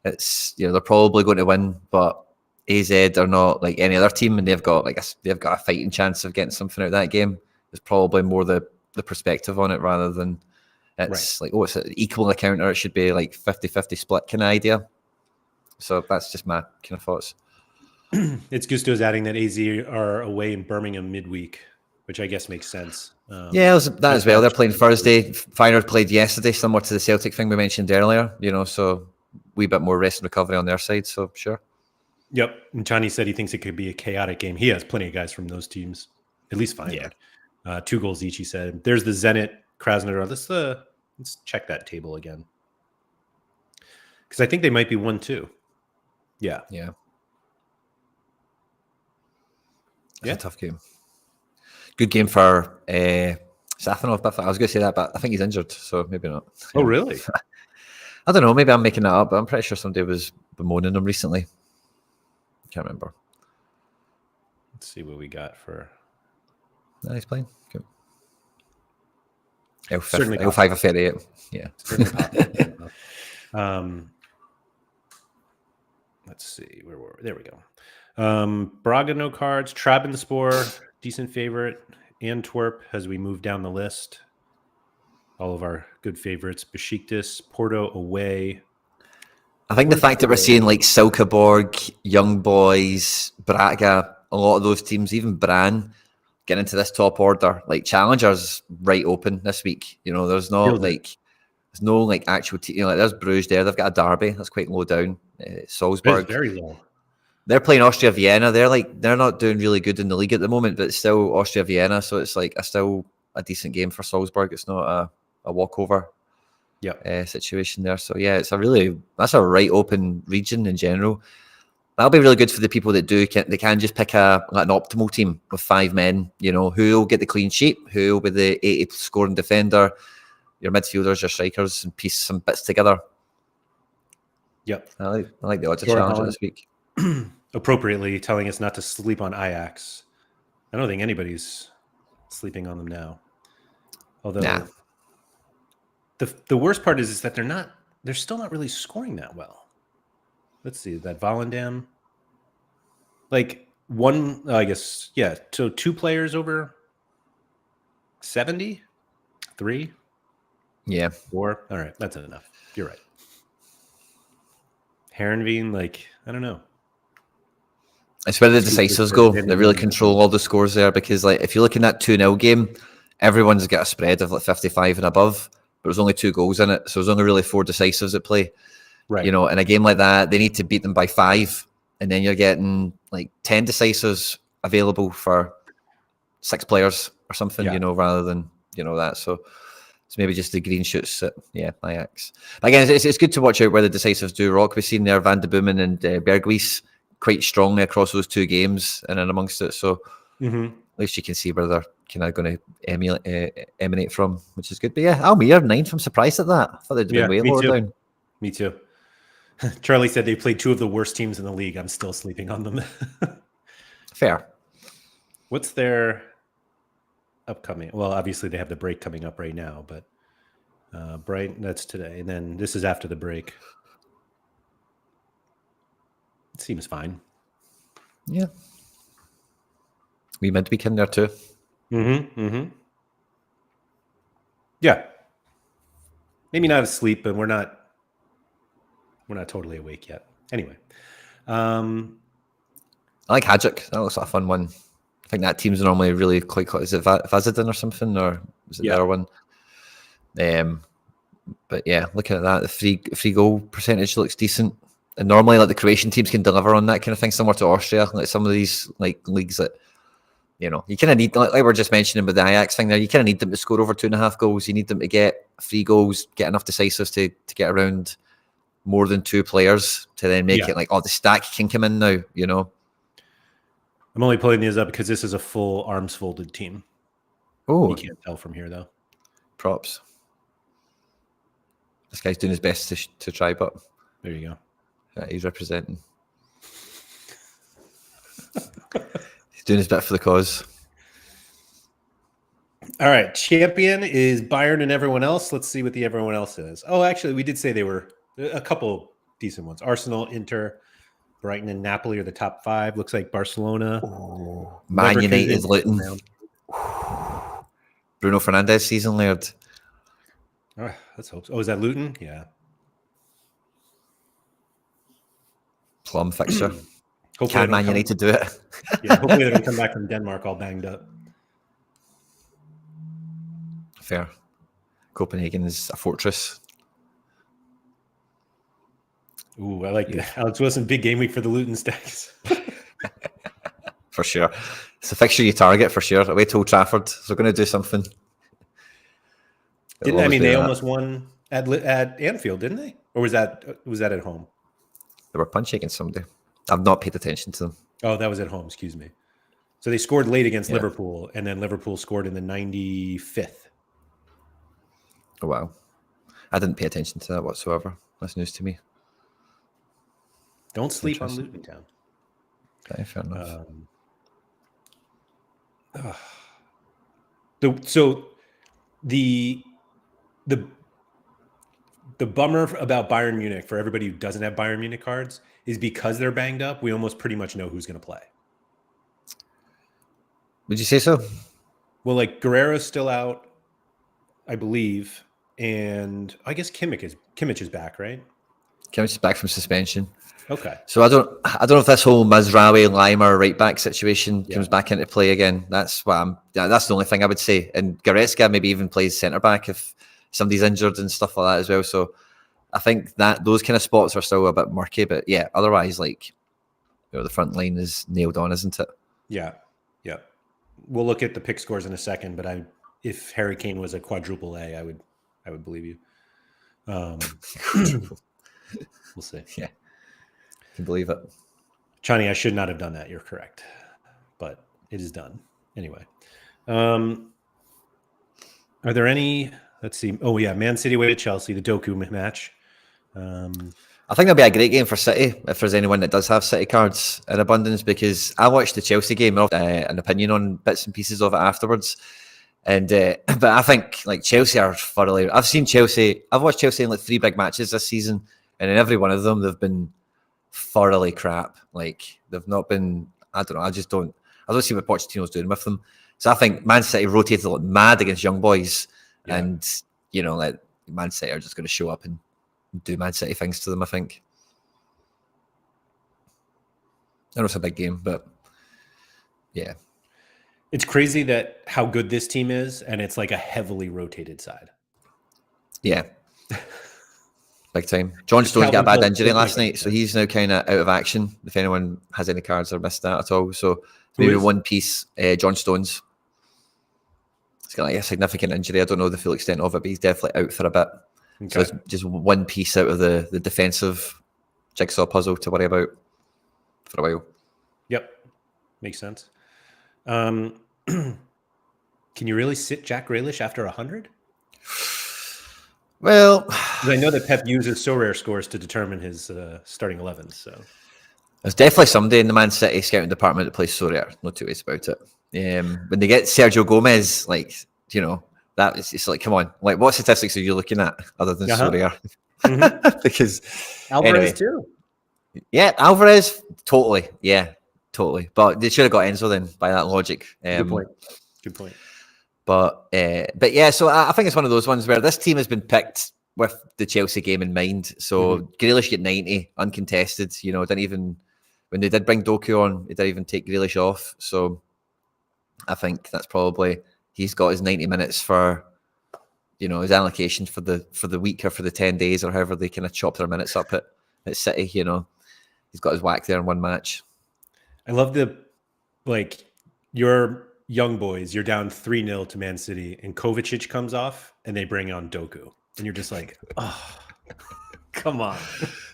it's, they're probably going to win, but AZ are not like any other team and they've got a fighting chance of getting something out of that game. There's probably more the perspective on it rather than it's right. Like, it's equal in the counter. It should be like 50-50 split kind of idea. So that's just my kind of thoughts.
It's Gusto's adding that AZ are away in Birmingham midweek, which I guess makes sense.
Yeah, that as well. They're playing Thursday. Feyenoord played yesterday, similar to the Celtic thing we mentioned earlier, so wee bit more rest and recovery on their side. So sure.
Yep. And Chani said he thinks it could be a chaotic game. He has plenty of guys from those teams, at least Feyenoord. Yeah. 2 goals each, he said. There's the Zenit, Krasnodar. Let's check that table again. Because I think they might be 1-2. Yeah.
Yeah. That's a tough game. Good game for Safanov. I was going to say that, but I think he's injured, so maybe not.
Oh, really?
I don't know. Maybe I'm making that up, but I'm pretty sure somebody was bemoaning him recently. Can't remember.
Let's see what we got for...
No, he's playing. Good. L5 of 38. Yeah.
Let's see. Where were we? There we go. Braga, no cards. Trabzonspor, decent favorite. Antwerp, as we move down the list. All of our good favorites. Besiktas, Porto away.
I think the fact that we're seeing like Silkeborg, Young Boys, Braga, a lot of those teams, even Brann, getting into this top order, like challengers right open this week. There's no actual team. There's Bruges there. They've got a derby that's quite low down. Salzburg,
very low.
They're playing Austria Vienna. They're not doing really good in the league at the moment, but it's still Austria Vienna. So it's like still a decent game for Salzburg. It's not a walkover. Situation there. So yeah, that's a right open region in general. That'll be really good for the people that they can just pick an optimal team with 5 men, who will get the clean sheet, who will be the 80 scoring defender, your midfielders, your strikers, and piece some bits together.
Yep.
I like the odds of challenge this week.
Appropriately telling us not to sleep on Ajax. I don't think anybody's sleeping on them now. Although the worst part is that they're still not really scoring that well. Let's see, that Volendam. Like I guess, yeah. So 2 players over 70? 3?
Yeah.
4? All right, that's enough. You're right. Herenveen, I don't know.
It's where the decisives go. They really control all the scores there because, if you look in that 2-0 game, everyone's got a spread of 55 and above, but there's only 2 goals in it. So there's only really 4 decisives at play. Right. In a game like that, they need to beat them by 5, and then you're getting 10 decisives available for 6 players or something, rather than, that. So it's maybe just the green shoots at, Ajax. But again, it's good to watch out where the decisives do rock. We've seen there Van de Boomen and Berghuis quite strongly across those 2 games and in amongst it. So at least you can see where they're kind of going to emanate from, which is good. But yeah, Almere 9th. I'm surprised at that. I thought they'd been way lower down.
Me too. Charlie said they played 2 of the worst teams in the league. I'm still sleeping on them.
Fair.
What's their upcoming? Well, obviously they have the break coming up right now, but Brighton, that's today. And then this is after the break. It seems fine.
Yeah. We midweek in there too.
Yeah. Maybe not asleep, but we're not totally awake yet. Anyway.
I like Hadjic. That looks like a fun one. I think that team's normally really quite. Is it Vazadin or something, or is it the other one? But yeah, looking at that, the free goal percentage looks decent. And normally, like the Croatian teams can deliver on that kind of thing, similar to Austria. Like some of these like leagues that you kind of need, like we were just mentioning with the Ajax thing there, you kind of need them to score over 2.5 goals. You need them to get 3 goals, get enough decisives to get around more than 2 players to then make it like, oh, the stack can come in now.
I'm only pulling these up because this is a full arms folded team.
Oh,
you can't tell from here though.
Props. This guy's doing his best to try, but
there you go.
He's representing. He's doing his bit for the cause.
All right. Champion is Bayern and everyone else. Let's see what the everyone else is. Oh, actually, we did say they were a couple decent ones. Arsenal, Inter, Brighton, and Napoli are the top 5. Looks like Barcelona.
Man United, Luton. Bruno Fernandes season, Laird.
Let's hope so. Oh, is that Luton? Yeah.
Plum fixture. Can Man United do it?
Yeah, hopefully they don't come back from Denmark all banged up.
Fair. Copenhagen is a fortress.
Ooh, I like that. Alex Wilson, big game week for the Luton Stacks.
For sure. It's a fixture you target for sure. Away to Old Trafford. So we're going to do something.
They almost won at Anfield, didn't they? Or was that at home?
They were punch against somebody. I've not paid attention to them.
Oh, that was at home. Excuse me. So they scored late against Liverpool, and then Liverpool scored in the 95th.
Oh, wow. I didn't pay attention to that whatsoever. That's news to me.
Don't sleep on Luton Town.
Okay, fair enough.
The bummer about Bayern Munich for everybody who doesn't have Bayern Munich cards is because they're banged up, we almost pretty much know who's going to play.
Would you say so?
Well, like Guerrero's still out, I believe, and I guess Kimmich is back, right?
Kimmich is back from suspension.
Okay.
So I don't know if this whole Mazraoui Lima right back situation comes back into play again. That's that's the only thing I would say. And Goretzka maybe even plays centre back if somebody's injured and stuff like that as well. So I think that those kind of spots are still a bit murky. But yeah, otherwise, like the front line is nailed on, isn't it?
Yeah. We'll look at the pick scores in a second, but if Harry Kane was a quadruple A, I would believe you. We'll see.
Yeah. I can believe it.
Chani, I should not have done that. You're correct. But it is done. Anyway. Are there any, let's see. Oh, yeah. Man City away to Chelsea, the Doku match.
I think that'll be a great game for City if there's anyone that does have City cards in abundance, because I watched the Chelsea game, an opinion on bits and pieces of it afterwards. And but I think like Chelsea are thoroughly. I've watched Chelsea in like 3 big matches this season, and in every one of them they've been thoroughly crap. Like they've not been. I don't know. I don't see what Pochettino's doing with them. So I think Man City rotated like mad against young boys, and like Man City are just going to show up and do Man City things to them. I think. I know it's a big game, but yeah.
It's crazy that how good this team is, and it's like a heavily rotated side.
Yeah. Big time. John Stones got a bad injury last night, so he's now kind of out of action. If anyone has any cards or missed that at all. So maybe one piece, John Stones. He's got like a significant injury. I don't know the full extent of it, but he's definitely out for a bit. Okay. So it's just one piece out of the defensive jigsaw puzzle to worry about for a while.
Yep. Makes sense. Can you really sit Jack Grealish after 100?
Well,
I know that Pep uses Sorare scores to determine his starting 11s. So
There's definitely somebody in the Man City scouting department that plays Sorare. No two ways about it. When they get Sergio Gomez, like, you know, that is, it's like, come on, like, what statistics are you looking at other than Sorare? Mm-hmm. Because
Alvarez too.
Yeah, Alvarez, totally. Yeah, totally. But they should have got Enzo then by that logic.
Good point. Good point.
But yeah, so I think it's one of those ones where this team has been picked with the Chelsea game in mind. So Grealish get 90, uncontested. You know, didn't even, when they did bring Doku on, they didn't even take Grealish off. So I think that's probably, he's got his 90 minutes for, you know, his allocation for the week or for the 10 days or however they kind of chop their minutes up at City, you know. He's got his whack there in one match.
I love your young boys, you're down 3-0 to Man City, and Kovacic comes off, and they bring on Doku. And you're just like, oh, come on.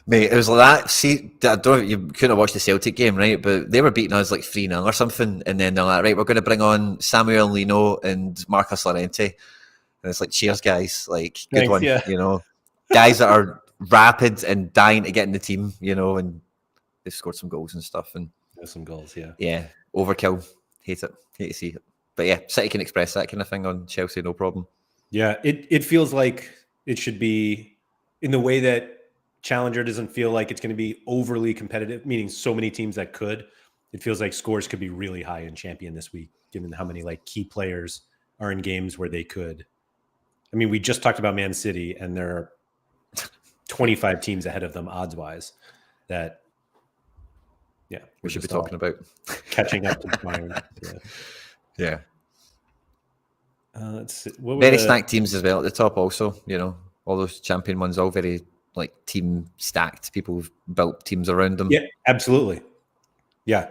Mate, it was like that. See, I don't, you couldn't have watched the Celtic game, right? But they were beating us like 3-0 or something. And then they're like, right, we're going to bring on Samuel Lino and Marcus Llorente. And it's like, cheers, guys. Like, good
Thanks,
one.
Yeah.
You know, guys that are rapid and dying to get in the team, you know, and they've scored some goals and stuff. And
some goals, yeah.
Yeah, overkill. Hate it. Hate to see it. But yeah, City can express that kind of thing on Chelsea, no problem.
Yeah, it feels like it should be in the way that Challenger doesn't feel like it's going to be overly competitive, meaning so many teams that could. It feels like scores could be really high in Champion this week, given how many like key players are in games where they could. I mean, we just talked about Man City, and there are 25 teams ahead of them odds-wise that, yeah,
we should be talking about
catching up to Bayern.
Yeah.
Let's see.
Very stacked teams as well at the top. Also, you know, all those champion ones, all very like team stacked. People who've built teams around them.
Yeah, absolutely. Yeah,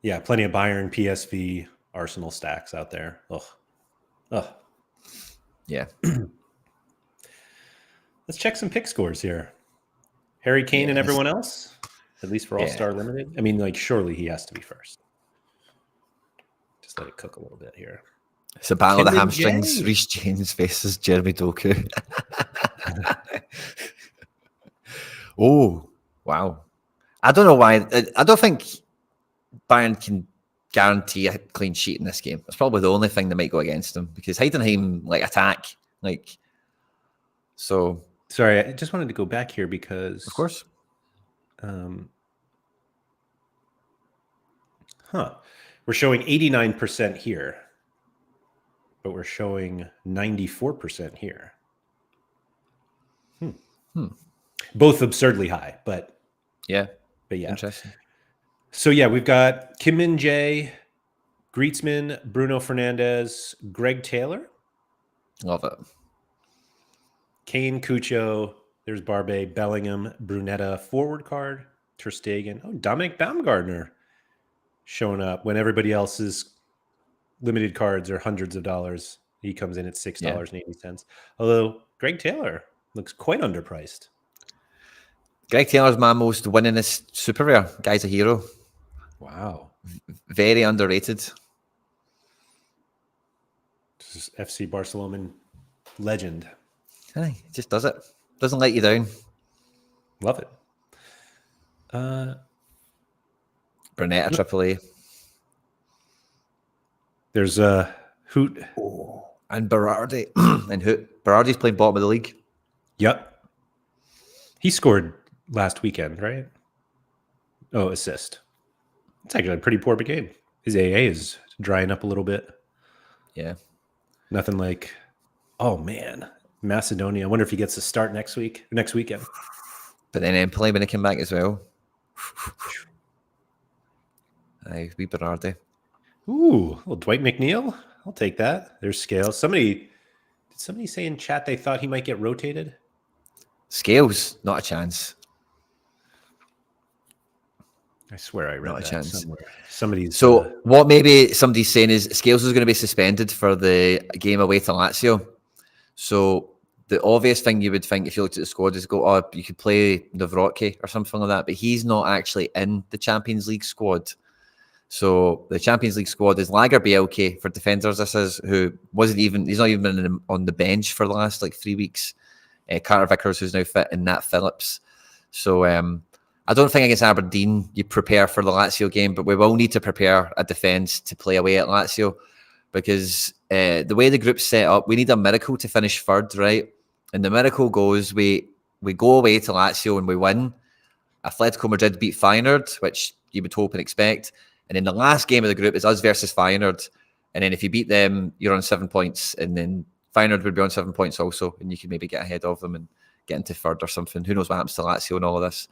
plenty of Bayern, PSV, Arsenal stacks out there. Ugh.
Yeah.
Let's check some pick scores here. Harry Kane and everyone else, at least for All-Star Limited. I mean, like, surely he has to be first. Just let it cook a little bit here.
It's a battle of the hamstrings. Reece James faces Jeremy Doku. Oh, wow. I don't know why. I don't think Bayern can guarantee a clean sheet in this game. That's probably the only thing that might go against them, because Heidenheim attack. So.
Sorry, I just wanted to go back here because.
Of course.
We're showing 89% here, but we're showing 94% here. Both absurdly high, but
yeah.
Interesting. So yeah, we've got Kim Min-jae, Griezmann, Bruno Fernandes, Greg Taylor.
Love it.
Kane, Cucho, there's Barbe, Bellingham, Brunetta, forward card, Ter Stegen. Oh, Dominic Baumgartner showing up when everybody else's limited cards are hundreds of dollars. He comes in at $6.80. Although Greg Taylor looks quite underpriced.
Greg Taylor's my most winningest super rare. Guy's a hero.
Wow.
Very underrated.
This is FC Barcelona legend.
He just does it. Doesn't let you down.
Love it.
Burnett at AAA.
There's Hoot.
Oh, and Berardi. And Hoot. Berardi's playing bottom of the league.
Yep. He scored last weekend, right? Oh, assist. It's actually a pretty poor game. His AA is drying up a little bit.
Yeah.
Nothing like, oh man, Macedonia. I wonder if he gets to start next weekend.
But then Empoli when he came back as well. Aye, wee Berardi.
Ooh, well, Dwight McNeil. I'll take that. There's Scales. Did somebody say in chat they thought he might get rotated?
Scales, not a chance.
I swear I read
not a chance.
Somebody's.
So what maybe somebody's saying is Scales is going to be suspended for the game away to Lazio. So the obvious thing you would think if you looked at the squad is you could play Navrotke or something like that, but he's not actually in the Champions League squad. So the Champions League squad is Lager Bielke for defenders. This is who he's not even been on the bench for the last 3 weeks. Carter Vickers, who's now fit, and Nat Phillips. So I I don't think against Aberdeen you prepare for the Lazio game, but we will need to prepare a defence to play away at Lazio, because the way the group's set up, we need a miracle to finish third, right? And the miracle goes, we go away to Lazio and we win. Atletico Madrid beat Feyenoord, which you would hope and expect. And then the last game of the group is us versus Feyenoord. And then if you beat them, you're on 7 points. And then Feyenoord would be on 7 points also. And you could maybe get ahead of them and get into third or something. Who knows what happens to Lazio and all of this.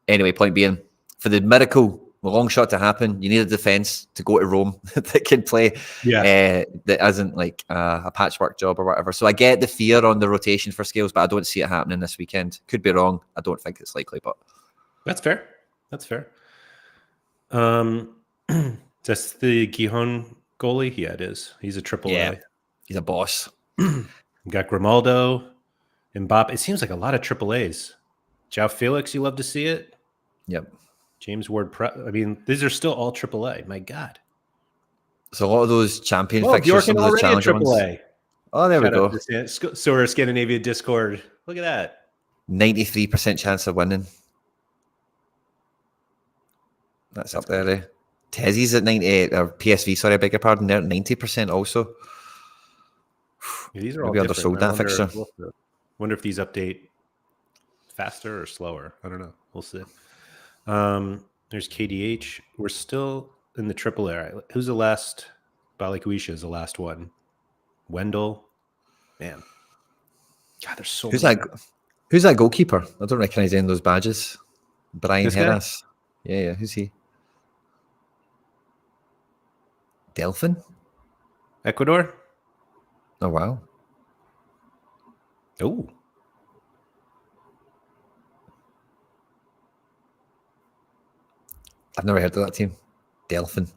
Anyway, point being, for the miracle, the long shot to happen, you need a defence to go to Rome that can play, that isn't like a patchwork job or whatever. So I get the fear on the rotation for Scales, but I don't see it happening this weekend. Could be wrong. I don't think it's likely, but
that's fair. That's fair. That's the Gijon goalie. Yeah, it is. He's a triple A.
He's a boss.
We got Grimaldo, Mbappe. It seems like a lot of triple A's. João Felix, you love to see it.
Yep.
James Ward. I mean, these are still all triple A. My God.
So a lot of those champion fixtures, some of the challenger ones. Oh, there we go.
Sorare Scandinavia Discord. Look at that.
93% chance of winning. That's up there, eh? Tezzy's at 98, or PSV, sorry, I beg your pardon. They're at 90% also.
Yeah, these are all
maybe undersold that fixture.
Wonder if these update faster or slower. I don't know. We'll see. There's KDH. We're still in the triple A. Who's the last? Balikuisha is the last one. Wendell. Man. God, there's so many.
Who's that goalkeeper? I don't recognize any of those badges. Brian Heras. Yeah. Who's he? Delphin?
Ecuador?
Oh, wow.
Oh.
I've never heard of that team. Delphin.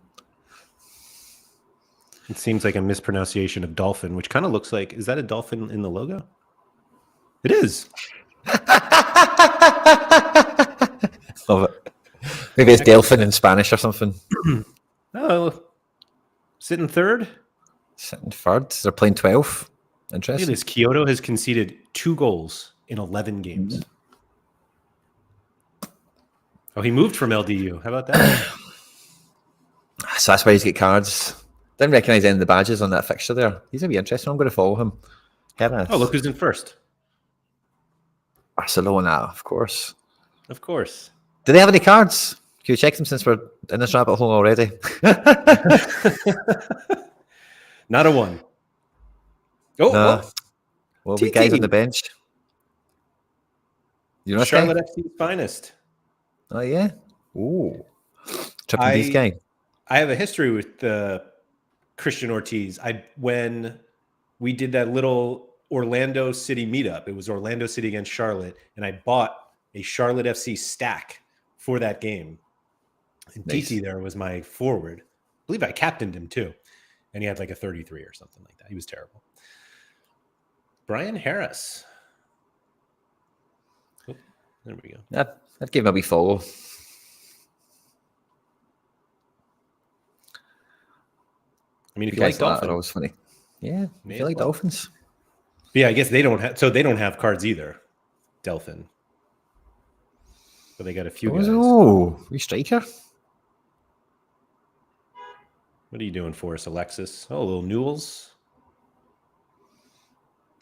It seems like a mispronunciation of dolphin, which kind of looks like, is that a dolphin in the logo? It is.
Love it. Maybe it's Delphin in Spanish or something.
Oh, sitting third?
Sitting third. They're playing 12. Interesting.
Look at this. Kyoto has conceded 2 goals in 11 games. Mm-hmm. Oh, he moved from LDU. How about that?
So that's why he's got cards. Didn't recognize any of the badges on that fixture there. He's going to be interesting. I'm going to follow him.
Oh, look who's in first.
Barcelona, of course.
Of course.
Do they have any cards? Can you check them since we're in this rabbit hole already?
Not a one. Oh,
no. Well, we guys on the bench. You know
Charlotte FC's finest.
Oh, yeah? Ooh. Triple D's gang.
I have a history with Christian Ortiz. When we did that little Orlando City meetup, it was Orlando City against Charlotte, and I bought a Charlotte FC stack for that game. And nice. TT there was my forward. I believe I captained him too. And he had like a 33 or something like that. He was terrible. Brian Harris. Oh, there we go.
I'd give him a wee follow.
I mean, if you like Dolphins.
That was funny. Yeah, if you like Dolphins.
But yeah, I guess they don't have cards either. Delphin. But they got a few guys.
Oh, we striker.
What are you doing for us, Alexis? Oh, a little Newells.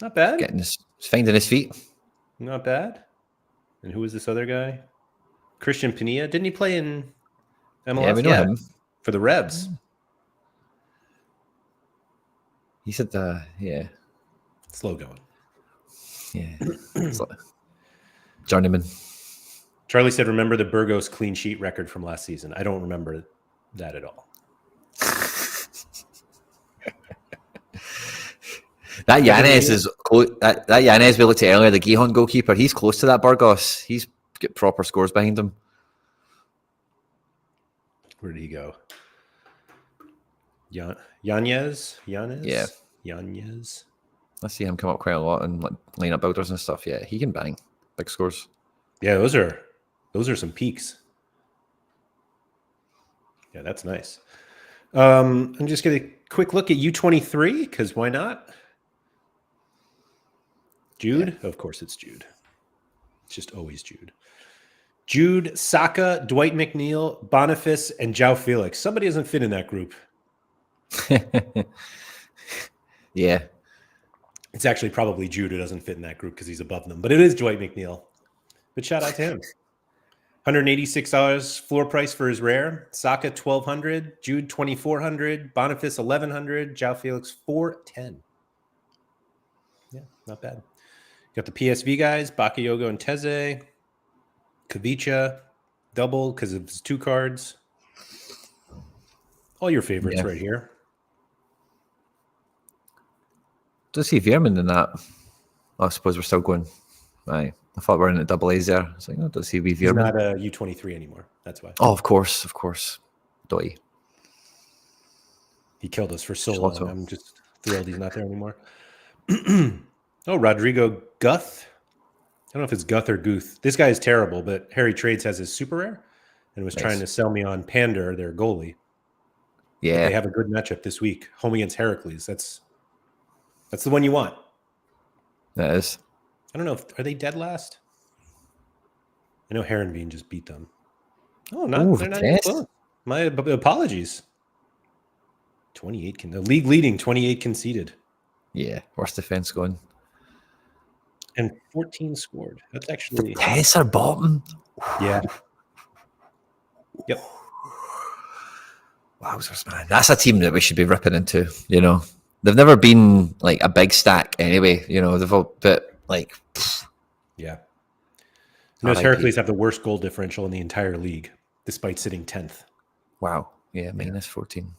Not bad.
He's finding his feet.
Not bad. And who was this other guy? Christian Pinilla. Didn't he play in MLS?
Yeah, we know him.
For the Rebs.
He said, yeah.
Slow going.
Yeah. Journeyman.
Charlie said, remember the Burgos clean sheet record from last season. I don't remember that at all.
That Yanez is that Yanez we looked at earlier, the Gijon goalkeeper. He's close to that Burgos. He's got proper scores behind him.
Where did he go? Yanez?
Yeah.
Yanez.
I see him come up quite a lot and like lineup builders and stuff. Yeah, he can bang big scores.
Yeah, those are some peaks. Yeah, that's nice. I'm just going to quick look at U23 because why not? Jude? Yeah. Of course it's Jude. It's just always Jude. Jude, Saka, Dwight McNeil, Boniface, and João Felix. Somebody doesn't fit in that group.
Yeah.
It's actually probably Jude who doesn't fit in that group because he's above them. But it is Dwight McNeil. But shout out to him. $186 floor price for his rare. Saka $1,200, Jude $2,400, Boniface $1,100, João Felix $410. Yeah, not bad. Got the PSV guys, Bakayoko and Teze, Kavicha, double because of his 2 cards. All your favorites right here.
Does see Veerman in that? I suppose we're still going. Right. I thought we were in at double A's there. It's like, no, does see Veerman.
He's not a U23 anymore. That's why.
Oh, of course. Dotty.
He killed us for so long. I'm just thrilled he's not there anymore. Oh, Rodrigo Guth. I don't know if it's Guth or Guth. This guy is terrible, but Harry Trades has his super rare and was trying to sell me on Pander, their goalie.
Yeah.
But they have a good matchup this week, home against Heracles. That's the one you want.
That is.
I don't know. Are they dead last? I know Heronveen just beat them. Oh, they're not even close. My apologies. 28 the league leading 28 conceded.
Yeah, worst defense going.
And 14 scored. That's actually
Tess are bottom.
Yeah. Yep.
Wowzers, man. That's a team that we should be ripping into, you know. They've never been like a big stack anyway, you know. They've all but like
yeah. Those Heracles have the worst goal differential in the entire league, despite sitting 10th.
Wow. Yeah, minus 14.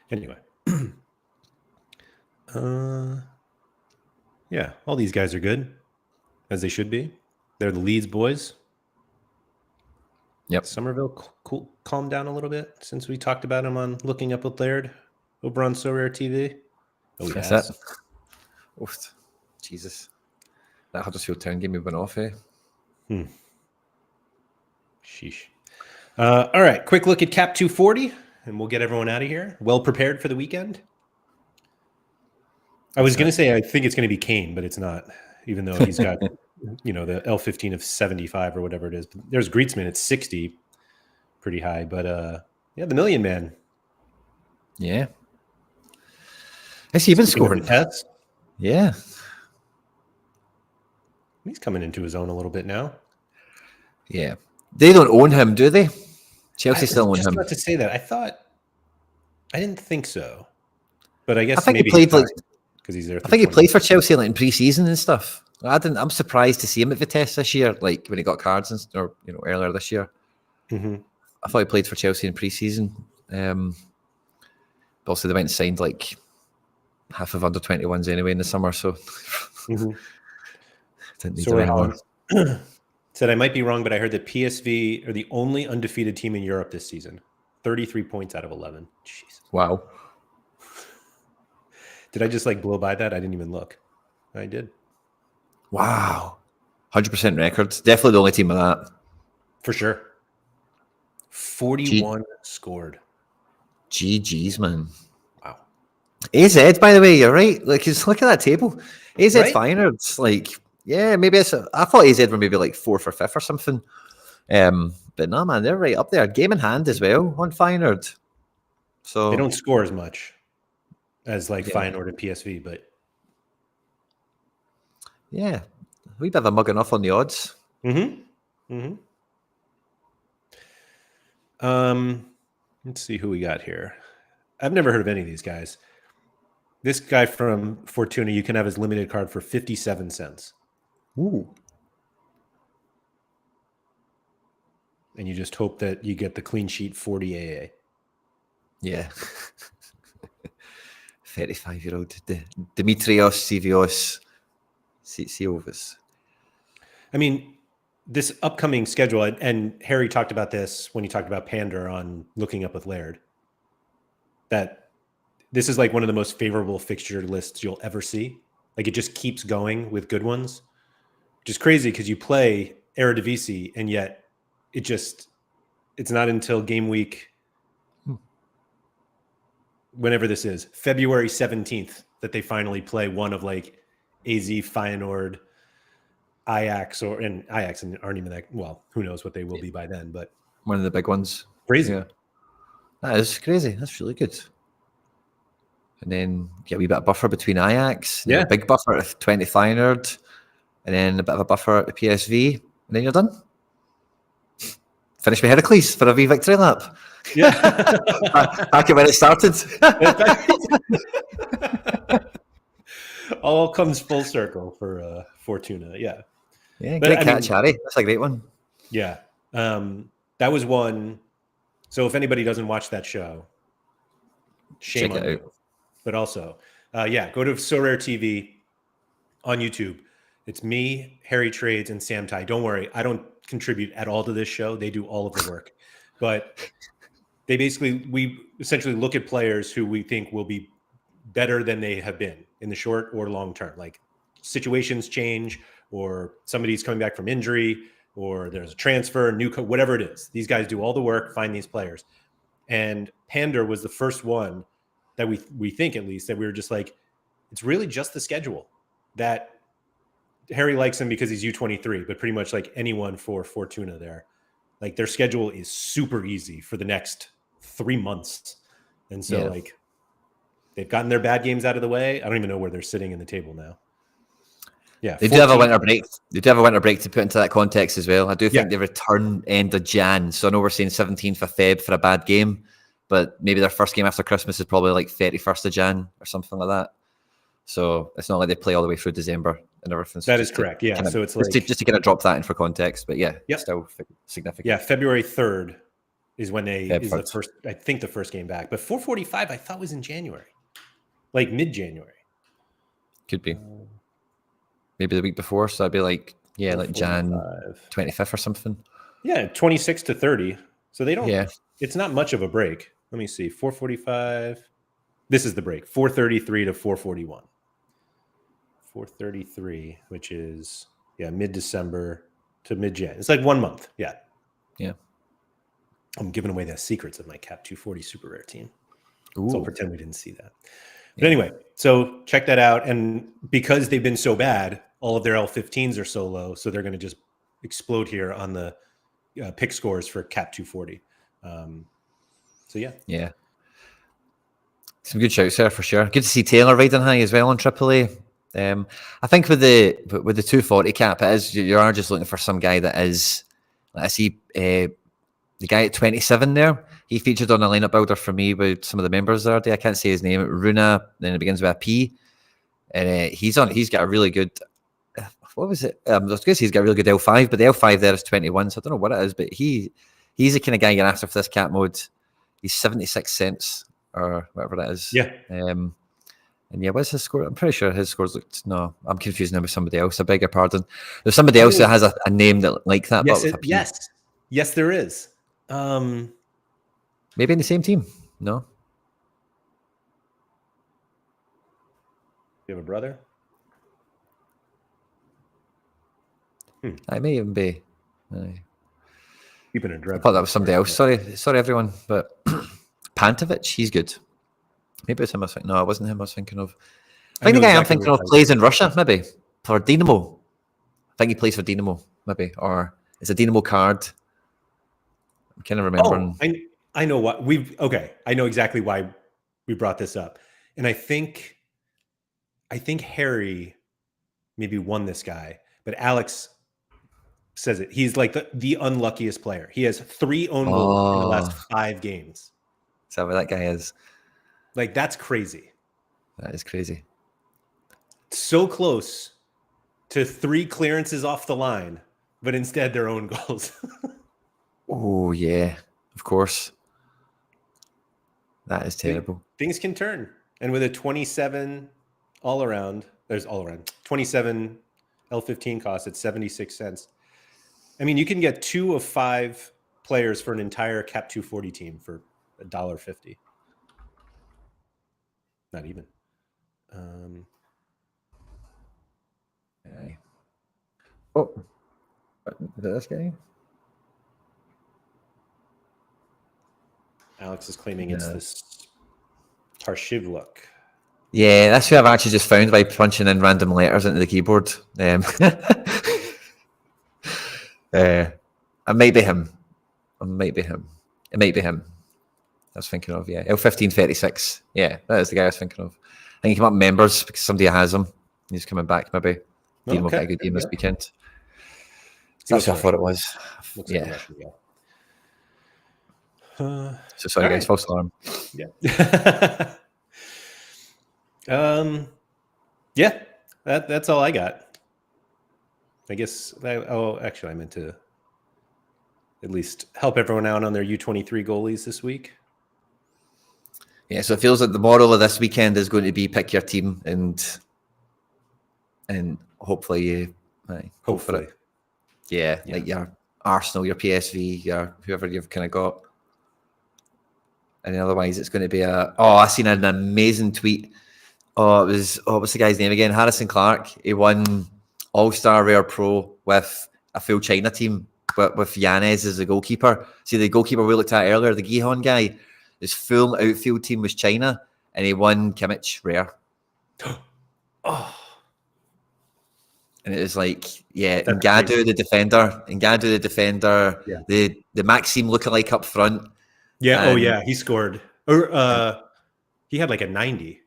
Anyway. Yeah, all these guys are good, as they should be. They're the Leeds boys.
Yep.
Somerville calmed down a little bit since we talked about him on Looking Up with Laird over on Sorare TV. Oh,
that's it. Oh, Jesus. That Huddersfield Town game went off, eh?
Sheesh. All right, quick look at Cap 240, and we'll get everyone out of here. Well prepared for the weekend? I was going to say I think it's going to be Kane, but it's not, even though he's got, the L15 of 75 or whatever it is. But there's Greetzman at 60, pretty high. But, the Million Man.
Yeah. Has he even scored? Yeah.
He's coming into his own a little bit now.
Yeah. They don't own him, do they? Chelsea still own him.
I was just about to say that. I didn't think so. But I guess
he played
because he's there.
I think he played for Chelsea in pre-season and stuff. I'm surprised to see him at Vitesse this year, like when he got cards earlier this year.
Mm-hmm.
I thought he played for Chelsea in pre-season. But also they went and signed like half of under 21s anyway in the summer, so didn't need to anymore.
Said I might be wrong, but I heard that PSV are the only undefeated team in Europe this season. 33 points out of 11. Jesus.
Wow.
Did I just blow by that? I didn't even look. I did.
Wow. 100% record. Definitely the only team of that.
For sure. 41 scored.
GG's, man.
Wow.
AZ, by the way, you're right. Look at that table. AZ
right?
Feyenoord's maybe I thought AZ were maybe 4th or 5th or something. But no, man, they're right up there. Game in hand as well on Feyenoord. So
they don't score as much as Feyenoord and PSV, but
yeah, a wee bit of a mug enough on the odds.
Let's see who we got here. I've never heard of any of these guys. This guy from Fortuna, you can have his limited card for 57 cents.
Ooh.
And you just hope that you get the clean sheet 40 AA.
Yeah. 35-year-old Dimitrios Sivios Siovis.
I mean, this upcoming schedule, and Harry talked about this when he talked about Pander on Looking Up with Laird, that this is one of the most favorable fixture lists you'll ever see. It just keeps going with good ones, which is crazy because you play Eredivisie and yet it's not until game week, whenever this is, February 17th, that they finally play one of AZ, Feyenoord, Ajax and aren't even that well. Who knows what they will be by then? But
one of the big ones.
Crazy.
Yeah. That is crazy. That's really good. And then get a wee bit of buffer between Ajax.
Yeah.
A big buffer at 20 Feyenoord. And then a bit of a buffer at the PSV. And then you're done. Finish with Heracles for a wee victory lap.
Yeah.
Back at when it started.
All comes full circle for Fortuna. Yeah.
Yeah, great catch, Harry. That's a great one.
Yeah. That was one. So if anybody doesn't watch that show, shame on you. But also, go to Sorare TV on YouTube. It's me, Harry Trades, and Sam Tai. Don't worry, I don't contribute at all to this show. They do all of the work. But we essentially look at players who we think will be better than they have been in the short or long term. Like situations change, or somebody's coming back from injury, or there's a transfer, whatever it is. These guys do all the work, find these players. And Pander was the first one that we think, at least, that we were just like, it's really just the schedule. That Harry likes him because he's U23, but pretty much like anyone for Fortuna there, like their schedule is super easy for the next 3 months. And so they've gotten their bad games out of the way. I don't even know where they're sitting in the table now. Yeah,
they do have a winter break. They do have a winter break to put into that context as well. I do think they return end of Jan. So I know we're saying 17th of Feb for a bad game, but maybe their first game after Christmas is probably like 31st of Jan or something like that. So it's not like they play all the way through December and everything. So
that is correct. Yeah. So it's like
just to kind of drop that in for context, but still significant.
Yeah, February 3rd is when is the first. I think the first game back, but 445 I thought was in January, like mid-January.
Could be. Maybe the week before, so I'd be like, like Jan 25th or something.
Yeah, 26 to 30. So they don't.
Yeah,
it's not much of a break. Let me see, 445. This is the break, 433 to 441. 433, which is mid-December to mid-Jan. It's like 1 month. Yeah. I'm giving away the secrets of my Cap 240 super rare team. Ooh. So I'll pretend we didn't see that. But anyway, so check that out. And because they've been so bad, all of their L15s are so low, so they're going to just explode here on the pick scores for Cap 240.
Yeah. Some good shouts there for sure. Good to see Taylor riding high as well on AAA. I think with the 240 cap, you are just looking for some guy that is. I see the guy at 27 there. He featured on a lineup builder for me with some of the members the other day. I can't say his name. Runa. Then it begins with a P. And he's got a really good. What was it? I guess he's got a really good L5, but the L5 there is 21. So I don't know what it is, but he's the kind of guy you're after for this cap mode. He's 76 cents or whatever that is.
Yeah.
And what's his score? I'm pretty sure his scores looked. No, I'm confusing him with somebody else. I beg your pardon. There's somebody else that has a name that like that.
Yes, there is.
Maybe in the same team. No.
You have a brother?
I may even be.
Keeping a dread.
I thought that was somebody else. Sorry, everyone. But Pantovic, he's good. Maybe it's him I was thinking. No, it wasn't him I was thinking of. I think the guy I'm thinking of plays in Russia, maybe. For Dynamo. I think he plays for Dynamo, maybe. Or it's a Dynamo card. I'm kind of remembering.
Oh, I know what I know exactly why we brought this up. And I think Harry maybe won this guy, but Alex says it. He's like the unluckiest player. He has 3 own goals in the last 5 games.
Is that what that guy is?
Like, that's crazy.
That is crazy.
So close to 3 clearances off the line, but instead their own goals.
Oh, yeah. Of course. That is terrible.
Things can turn. And with a 27 there's all around 27 L15 cost at 76 cents. I mean, you can get 2 of 5 players for an entire Cap 240 team for $1.50. Not even.
Oh, is that this guy?
Alex is claiming it's this Tarshivluk.
Yeah, that's who I've actually just found by punching in random letters into the keyboard. It might be him. It might be him. I was thinking of, yeah. L1536. Yeah, that is the guy I was thinking of. I think he came up members because somebody has him. He's coming back, maybe. Dean will get a good game this weekend. That's what I thought it was.
Looks like a Russian guy.
So sorry, guys. False alarm.
Yeah. Yeah, that's all I got. I guess. Actually, I meant to at least help everyone out on their U23 goalies this week.
Yeah, so it feels like the moral of this weekend is going to be pick your team and hopefully you hope for it. Yeah, like your Arsenal, your PSV, your whoever you've kind of got. And otherwise it's going to be I seen an amazing tweet. What's the guy's name again? Harrison Clark. He won All-Star Rare Pro with a full China team, with Yanez as the goalkeeper. See, the goalkeeper we looked at earlier, the Gihon guy, his full outfield team was China, and he won Kimmich Rare.
Oh.
And it was like, Ngadu the defender, the Maxime lookalike up front.
Yeah, he scored. Or he had like a 90.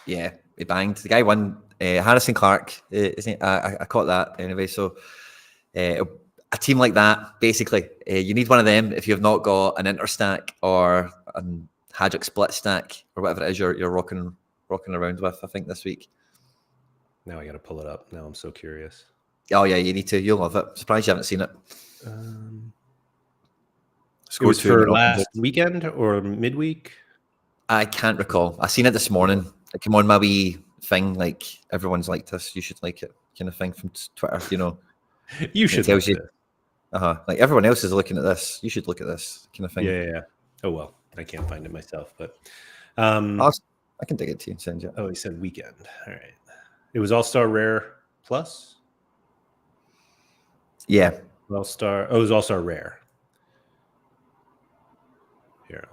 Yeah, he banged. The guy won. Harrison Clark, isn't he? I caught that anyway. So a team like that, basically, you need one of them if you've not got an interstack or a Hadric split stack or whatever it is you're rocking around with, I think, this week.
Now I got to pull it up. Now I'm so curious.
Oh, yeah, you need to. You'll love it. Surprised you haven't seen it.
It was for last weekend or midweek?
I can't recall. I seen it this morning. It came on my wee thing, like everyone's liked this. You should like it, kind of thing from Twitter. You know,
you should. Tells you,
like everyone else is looking at this. You should look at this kind of thing.
Yeah. Oh well, I can't find it myself, but
I can dig it to you and send you.
Oh, he said weekend. All right. It was All-Star Rare Plus.
Yeah.
All-Star. Oh, it was All-Star Rare. Here.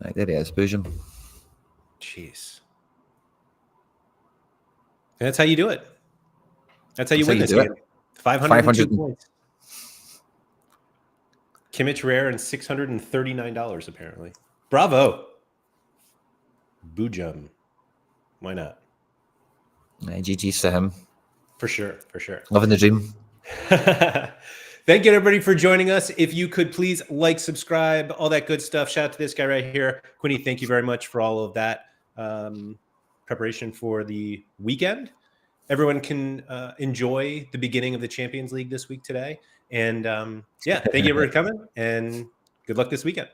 Right, there it is, Boojum.
Jeez. And that's how you do it. That's how you win this game. 502 points. Kimmich Rare and $639 apparently. Bravo. Boojum. Why not?
GG's to him.
For sure.
Loving the dream.
Thank you, everybody, for joining us. If you could please like, subscribe, all that good stuff. Shout out to this guy right here. Quinny, thank you very much for all of that preparation for the weekend. Everyone can enjoy the beginning of the Champions League this week today. And thank you for coming, and good luck this weekend.